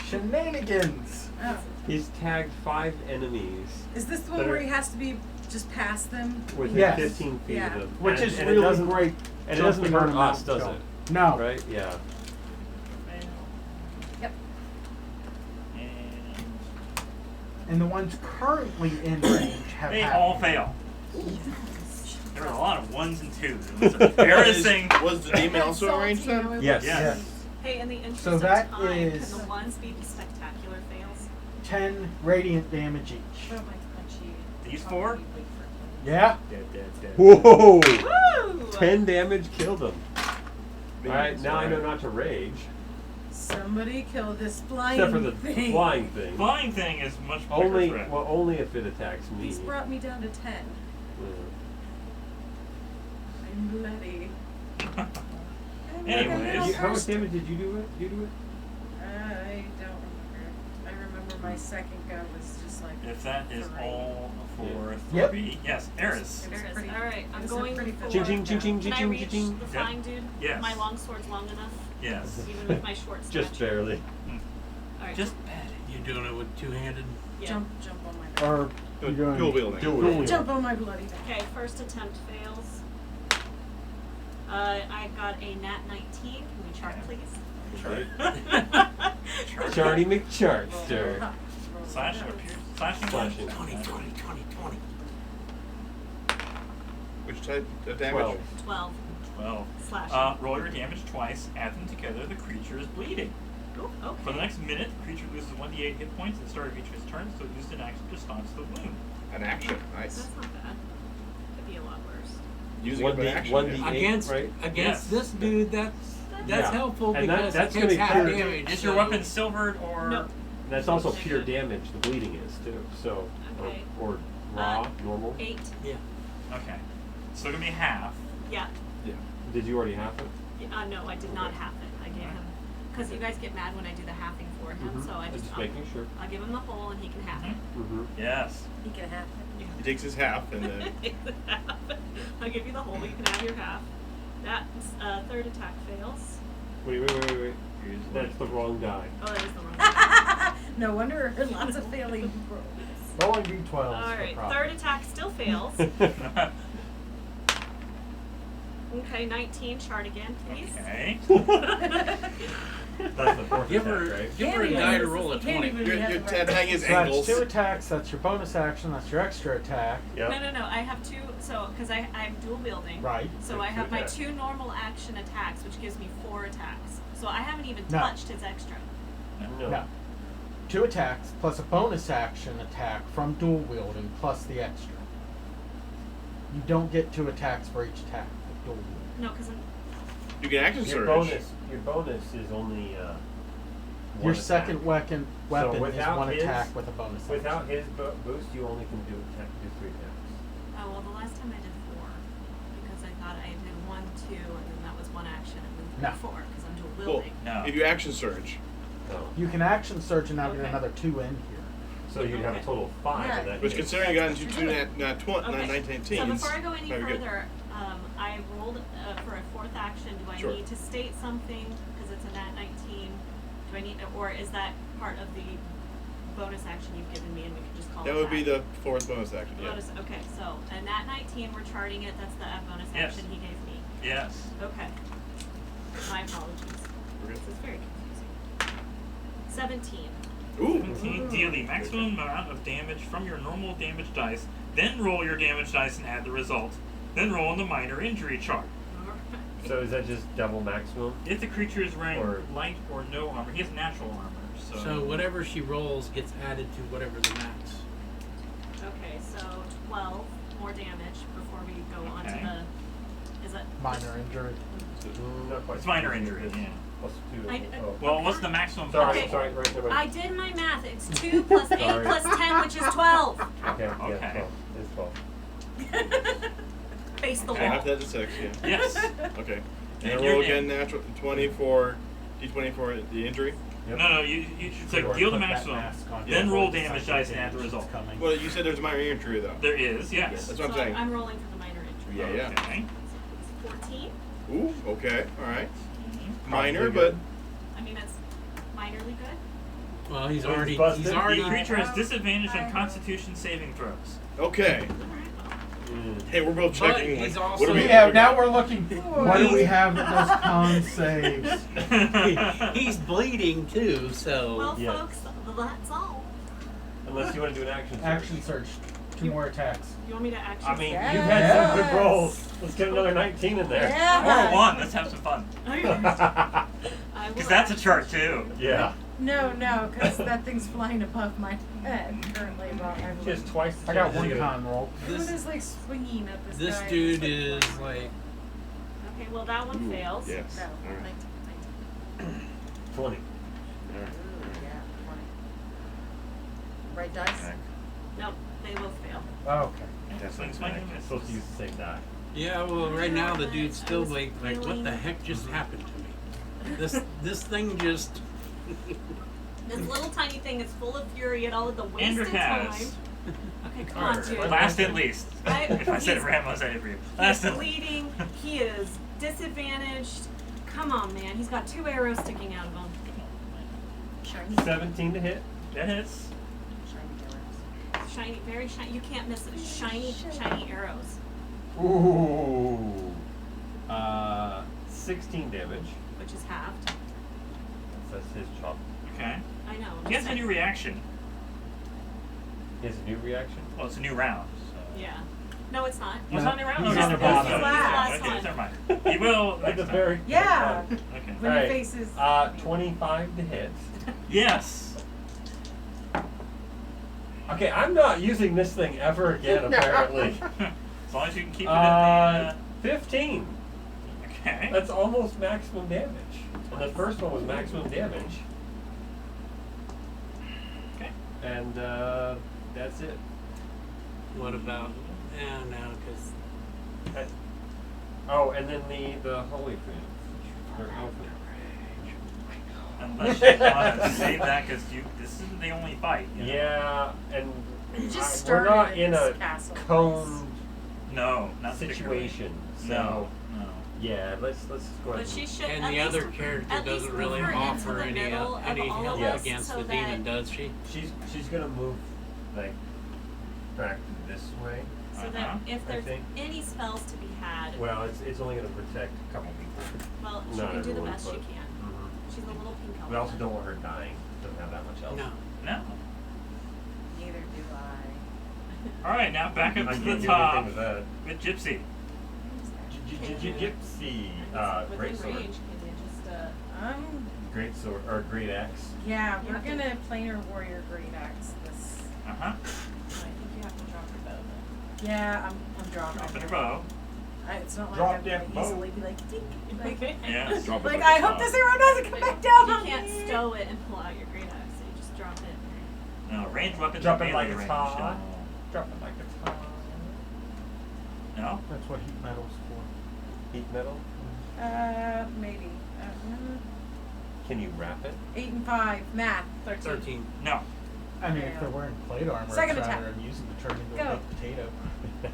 Shenanigans! Oh. He's tagged 5 enemies Is this the one That where are- he has to be just past them? within Yes. 15 feet Yeah. of them. Which And- is and it really doesn't- great. And it doesn't jumping on hurt a us, mountain does jump. it? No. Right? Yeah. Yep. And And the ones currently in range have they half all damage. fail. There were a lot of 1s and 2s. It was embarrassing. Was the demon also in range then? Yes. Yes. Hey, in the interest So of that time, is- can the ones be the spectacular fails? 10 radiant damage each. Oh my god, These 4? Yeah? Dead, dead, dead. Whoa! Woo! 10 damage killed him. Maybe Alright, it's now I know alright. not to rage. Somebody kill this flying Except for the thing. flying thing. Flying thing is much bigger Only, threat. well, only if it attacks me. He's brought me down to 10. Yeah. bloody. Anyways. How much damage did you do it? I don't remember. I remember my second go was just like. If that is 3. all for Yep. 3, yes, Eris. It was There is. pretty- Alright, I'm it was a going pretty for. full Ching, ching, ching, ching, Can I ching, reach ching. the Yep. flying dude? Yes. My long sword's long enough, Yes. even with my short stature. Just barely. Alright. Just bet You doing it with two-handed? Yeah. Jump on my. Or you're doing Dual wielding. Dual wielding. Jump on my bloody. Okay, first attempt fails. I got a nat 19. Can we chart, Okay. please? Charty McChartster. Slash or pierce? Slashing? Slashing. 20, 20, 20, 20. Which type of damage? 12. 12. 12. Slashing. Roll your damage twice, add them together, the creature is bleeding. Ooh, okay. For the next minute, the creature loses 1d8 hit points at the start of each of its turns, so it used an action to staunch the wound. An action. Nice. That's not bad. Could be a lot worse. Using it for an 1d8, action. 1d8. yeah. Against right? Yes. against this dude, that's Yeah. helpful And that- because that's it takes gonna be half pure- damage. Is your so- weapon silvered or? Nope. That's also pure damage. The bleeding is too. So, Okay. or raw, normal. 8. Yeah. Okay. Still gonna be half. Yeah. Yeah. Did you already have it? No, I did not half it. I gave him. Because you guys get mad when I do the halving for him, Mhm. so I just. making sure. I'll give him the whole and he can half it. Mm-hmm. Yes. He can have it. He takes his half and then. I'll give you the whole, you can have your half. That third attack fails. Wait. That's the wrong die. Oh, that is the wrong one. No wonder lots of failing rolls. rolling d12s. Alright, third attack still fails. Okay, 19, chart again, please. Okay. That's the fourth Give her, attack, right? give her a die to roll a Can't 20. even You're have the right- attacking his So that's ankles. 2 attacks, that's your bonus action, that's your extra attack. Yep. No, I have 2, so, because I'm dual wielding. Right. So I Two have my attacks. 2 normal action attacks, which gives me 4 attacks. So I haven't even No. touched his extra. No. 2 attacks plus a bonus action attack from dual wielding plus the extra. You don't get 2 attacks for each attack with dual wielding. No, because I'm. You can action Your surge. bonus is only one Your attack. second weapon is without 1 his- attack with a bonus action. Without his boost, you only can do 3 attacks. Oh, well, the last time I did 4. Because I thought I did 1, 2, and then that was 1 action, and then No. 4, because I'm dual Well, wielding. No. if you action surge, No. You can action surge and now get Okay. another 2 in here. So you'd have a Okay. total of 5 Yeah. in that which case. considering you got into 2 Okay. 19 So before I go any very good. further, I rolled for a 4th action. Do I Sure. need to state something because it's a nat 19? Do I need, or is that part of the bonus action you've given me, and we can just call it That would be that? the 4th bonus action. Yeah. Bonus. Okay, so a nat 19, we're charting it. That's the bonus Yes. action he gave me. Yes. Okay. My apologies. We're This good. is very confusing. 17. Ooh. 17. Deal the maximum amount of damage from your normal damage dice, then roll your damage dice and add the result. Then roll on the minor injury chart. So is that just double maximum? If the creature is wearing Or- light or no armor, he has natural armor, So whatever she rolls gets added to whatever the max. Okay, so 12 more damage before we go on to Okay. the. Is it? Minor injury. Not quite. It's minor injury, yeah. Plus 2. I- oh. Well, what's the maximum? Sorry, Okay. sorry, right, never I mind. did my math. It's 2 plus 8 Sorry. plus 10, which is 12. Okay, yeah, Okay. 12. It's 12. Face the Okay. wall. Half that to 6, yeah. Yes. Okay. And And you're roll in. again natural 20 for D20 for the injury. Yep. No, you should say Or deal the put that maximum, mask on then before roll you decide damage what dice and add the damage is result. coming. Well, you said there's a minor injury though. There is, yes. That's what I'm So saying. I'm rolling for the minor injury. Yeah, yeah. Okay. 14. Ooh, okay, alright. Mhm. Minor, good. I mean, that's minorly good. Well, he's Well, he's already busted. he's The already creature has disadvantage on Constitution saving throws. but, okay. All right, well. Hey, we're both But checking. he's like, also- what do we Yeah, now we're looking. What do we have that those con saves? he's bleeding too, so Well, Yeah. folks, that's all. Unless you want to do an action surge. Action surge. 2 more attacks. You want me to actually? I mean, Yes. you've had some good rolls. Let's get another 19 in there. Yeah. Or 1, let's have some fun. I will Because that's a actually- chart too. Yeah. No, because that thing's flying above my head currently while I'm. Just twice the I got chance to 1 get a- con roll. Everyone is like swinging at this this guy. dude It's is flying. like Okay, well that one Ooh, fails. Yes. No, Alright. 19. 20. Alright. Ooh, yeah, 20. Right dice? Okay. Nope, they both fail. Okay. Swings my Definitely. units. Supposed to use the same die. Yeah, well, right now the dude's still like, what the heck just happened to me? This thing just. This little tiny thing is full of fury at all of the wasted Androcast. time. Okay, come on, dude. Last at least. If I said it he's- for him, I said it for you. He's Last at bleeding. He is disadvantaged. Come on, man. He's got 2 arrows sticking out of him. Shiny. 17 to hit. That hits. Shiny arrows. Shiny, very shiny. You can't miss it. Shiny, shiny arrows. Ooh. 16 damage. Which is halved. That's his chop. Okay. I know. He has a new reaction. He has a new reaction. Well, it's a new round. So. Yeah. No, it's not. Oh, it's not a new round? He's Okay, on the never mind. bottom. Last Okay, one. never mind. He will At next the time. very Yeah. Okay. When Alright, he faces. 25 to hit. Yes. Okay, I'm not using this thing ever again, apparently. As long as you can keep it in 15. the... Okay. That's almost maximum damage. And the first one was maximum damage. Okay. And that's it. What about? No, because Oh, and then the holy food. Or no food. Unless you want to save that, because this isn't the only fight. You know? Yeah, and You just we're started not in in this a castle. coned No, not particularly. situation. So No. No. yeah, let's go ahead. But she should. and at the least, other character at least doesn't move really her into offer the any middle of any all of help us against so the that demon, does she? She's gonna move like back this way. So that if I there's think. any spells to be had, Well, it's only gonna protect a couple people. well, she not can do the everyone, best she but- can. She's a little pink We also elephant. don't want her dying. Doesn't have that much else. No. No. Neither do I. All right, now back up I to can't the do top anything with that. with Gypsy. Gypsy, Within great sword, range, can you just great sword or great axe. Yeah, You we're have to- gonna planar warrior great axe this. Uh huh. I think you have to drop your bow then. Yeah, I'm dropping. Drop it. your bow. It's not like Drop I'm that gonna bow. easily be like, dink. Like, Yeah. Drop it like like I it's hope hot. this arrow doesn't come But back down you on can't me. stow it and pull out your great axe, so you just drop it. No, range weapons Drop are it melee like it's range. hot. Drop it like it's hot. No. That's what heat metal's for. Heat metal. Maybe. Can you wrap it? 8 and 5. Math. 13. No. I mean, if they're wearing plate armor, Second it's attack. rather amusing to turn into Go. a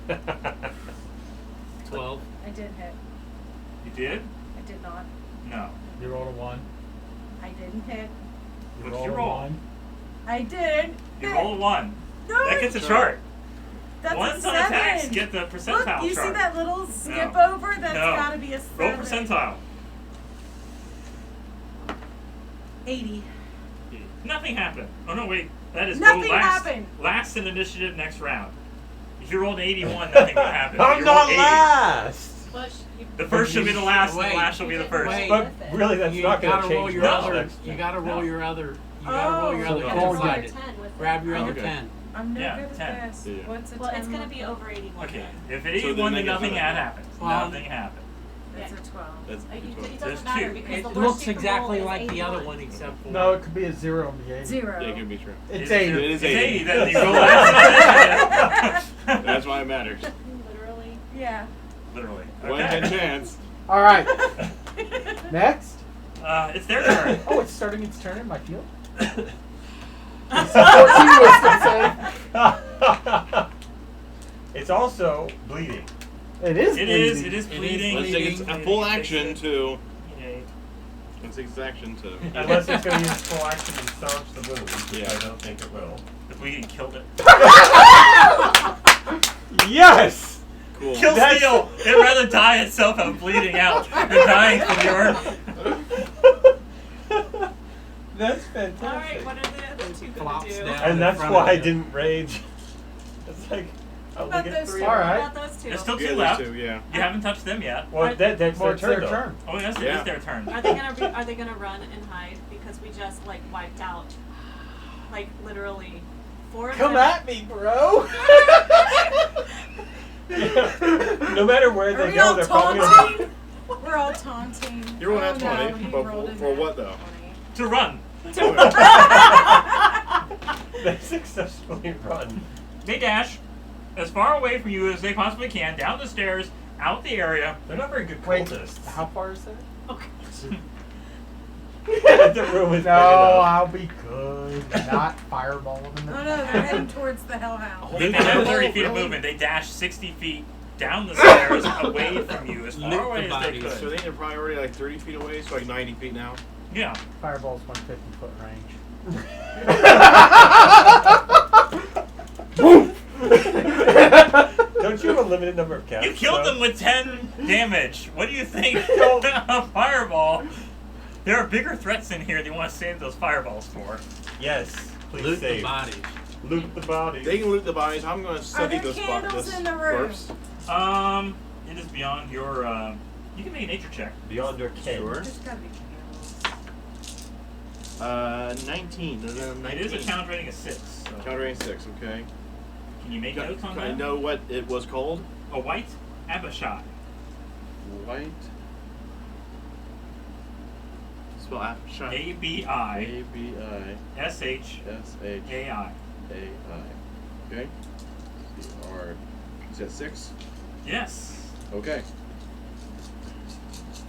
baked potato. 12. I did hit. You did? I did not. No. You rolled a 1. I didn't hit. What'd rolled you a roll? 1. I did. You hit. roll a 1. No, That gets a chart. that's Ones a on 7. attacks get the percentile Look, you chart. see that little skip No. over? That's No. gotta be a 7. Roll percentile. 80. Nothing happened. Oh no, wait. That is Nothing go last. happened. Last in initiative next round. If you rolled an 81, nothing would happen. If I'm you not rolled 80, last. Push. The first should be the last, and Wait. the last shall be the first. Wait. But really, that's you not going gotta to roll change your much other. next You time. gotta roll No. your other. You gotta roll your Oh, other so You have to roll roll two-sided. your 10 with Grab your it. other Okay. 10. I'm no Yeah, good at 10. this. Yeah. What's a 10? Well, it's gonna look be like? over 81. Okay. then. If So 81, then then I guess nothing what- happens. Well, Nothing happens. It's Yeah. a 12. That's It There's doesn't matter two. because It the worst looks you can exactly roll is like the other 81. one, except for No, it could be a 0 and be 80. 0. Yeah, it could be true. It's It 80. is It's 80. 80. Then you go last in initiative. That's why it matters. Literally. Yeah. Literally. 1 in 10 chance. All right. Next. It's their turn. Oh, it's starting its turn in my field. It's 14 wisdom save. It's also bleeding. It is. It is. bleeding. It is bleeding. Let's take its a Bleeding. full Fix action it. to. Yay. Let's take its action to. Unless it's going to use full action and staunch the wound, which Yeah. I don't think it will. If we killed it. Yes! Cool. Kill steal! It'd rather die itself out bleeding out than dying from your. That's fantastic. Alright, what are the other two gonna Flops do? down. And that's front why of I it. didn't rage. It's like, I What about only get those 3. two? All right. What about those two? There's still Yeah, two there's left. 2, yeah. You haven't touched them yet. Well, that's Well, their it's turn, their though. turn. Oh yes, it Yeah. is their turn. Are they gonna run and hide because we just like wiped out like literally 4 of Come them. at me, bro. No matter where Are they we go, all they're probably going to taunting? We're all taunting. You rolled Oh, that no, 20, he but rolled for a what, nat though? 20. To run. They successfully run. They dash as far away from you as they possibly can down the stairs, out the area. They're not very good Wait, cultists. how far is that? Okay. The room is big No, enough. I'll be good. Not fireball them in the Oh no, they're heading towards the hellhouse. They have 30 feet of Really? movement. They dash 60 feet down the stairs away from you, as Loot far the away as they bodies. could. So they are probably already like 30 feet away, so like 90 feet now. Yeah. Fireball's 150-foot range. Don't you have a limited number of casts? You killed though? them with 10 damage. What do you think? A fireball. There are bigger threats in here that you want to save those fireballs for. Yes. Please Loot save. the bodies. Loot the bodies. They can loot the bodies. I'm going to study there this candles this in the room? corpse. It is beyond your, you can make a nature check. Beyond your ken. Sure. There's gotta be candles. 19. Is that a 19? It is a count rating of 6. So Countering 6, okay. can you make Can, notes on can that? I know what it was called? A white abishai. White. Spell Afshai. A-B-I. A-B-I. S-H-A-I. S-H-A-I. Okay. C-R. Is that 6? Yes. Okay.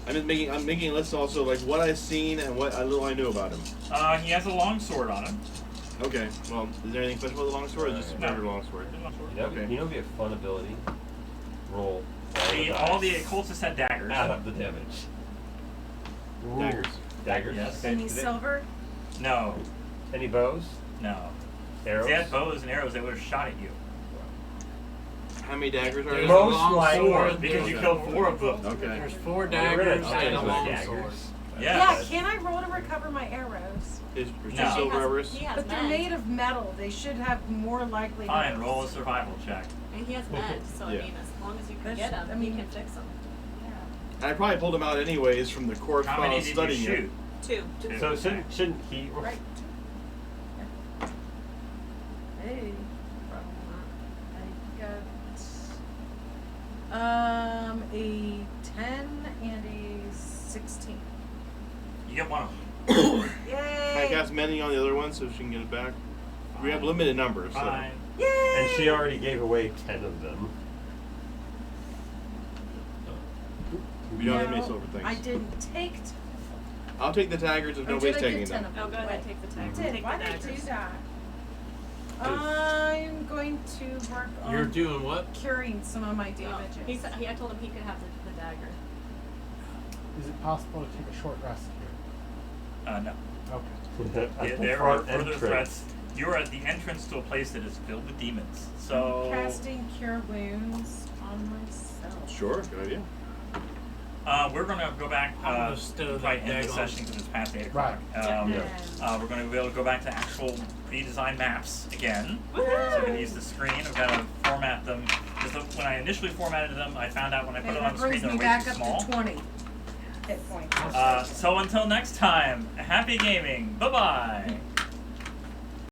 I'm making a list also like what I've seen and what little I knew about him. He has a long sword on him. Okay. Well, is there anything special about the longsword or just No. standard longsword? You know, Okay. you know, it'd be a fun ability. Roll. All the dice. occultists had daggers. Add up the damage. Daggers. Daggers. Yes. Okay. Any Do they- silver? No. Any bows? No. Arrows. If they had bows and arrows, they would have shot at you. How many daggers are There's there? a Most long likely- Four, sword. because you there's killed 4 of them. Okay. There's 4 Oh, you're daggers right. and a Okay, long daggers. sword. Yeah. Yeah, can I roll to recover my arrows? Is No. two silver arrows? He has But they're mend. made of metal. They should have more likelihood. Fine, roll a survival check. And he has mend, so Yeah. I mean, as long as you can That's- get him, I mean- you can fix him. I probably pulled them out anyways from the corpse How while I many was did you studying shoot? it. 2. So shouldn't he? Right. Hey. I got a 10 and a 16. You get one of them. Can I Yay! cast mending on the other one so she can get it back? We have limited numbers, so. Fine. Yay! And she already gave away 10 of them. We don't have No, any silver things. I didn't take. I'll take the daggers if Or nobody's did I taking get 10 them. of them? Oh, go ahead, Wait. take the I tags. did. Take Why the did I do daggers. that? I'm going to work on You're doing what? curing some of my No, damages. he said, I told him he could have the dagger. Is it possible to take a short rest here? No. Okay. At Yeah, the there are front further entrance. threats. You're at the entrance to a place that is filled with demons. So, Casting cure wounds on myself. Sure, good idea. we're going to go back, I'm gonna stow probably that end the daggone. session because it's past 8 o'clock. Right. Yeah. We're going to be able to go back to actual pre-designed maps again. So Woohoo! we can use the screen. We've got to format them. Because when I initially formatted them, I found out when I put And it on that the screen brings they were me way back too up small. to 20 hit points. So until next time, happy gaming. Bye-bye.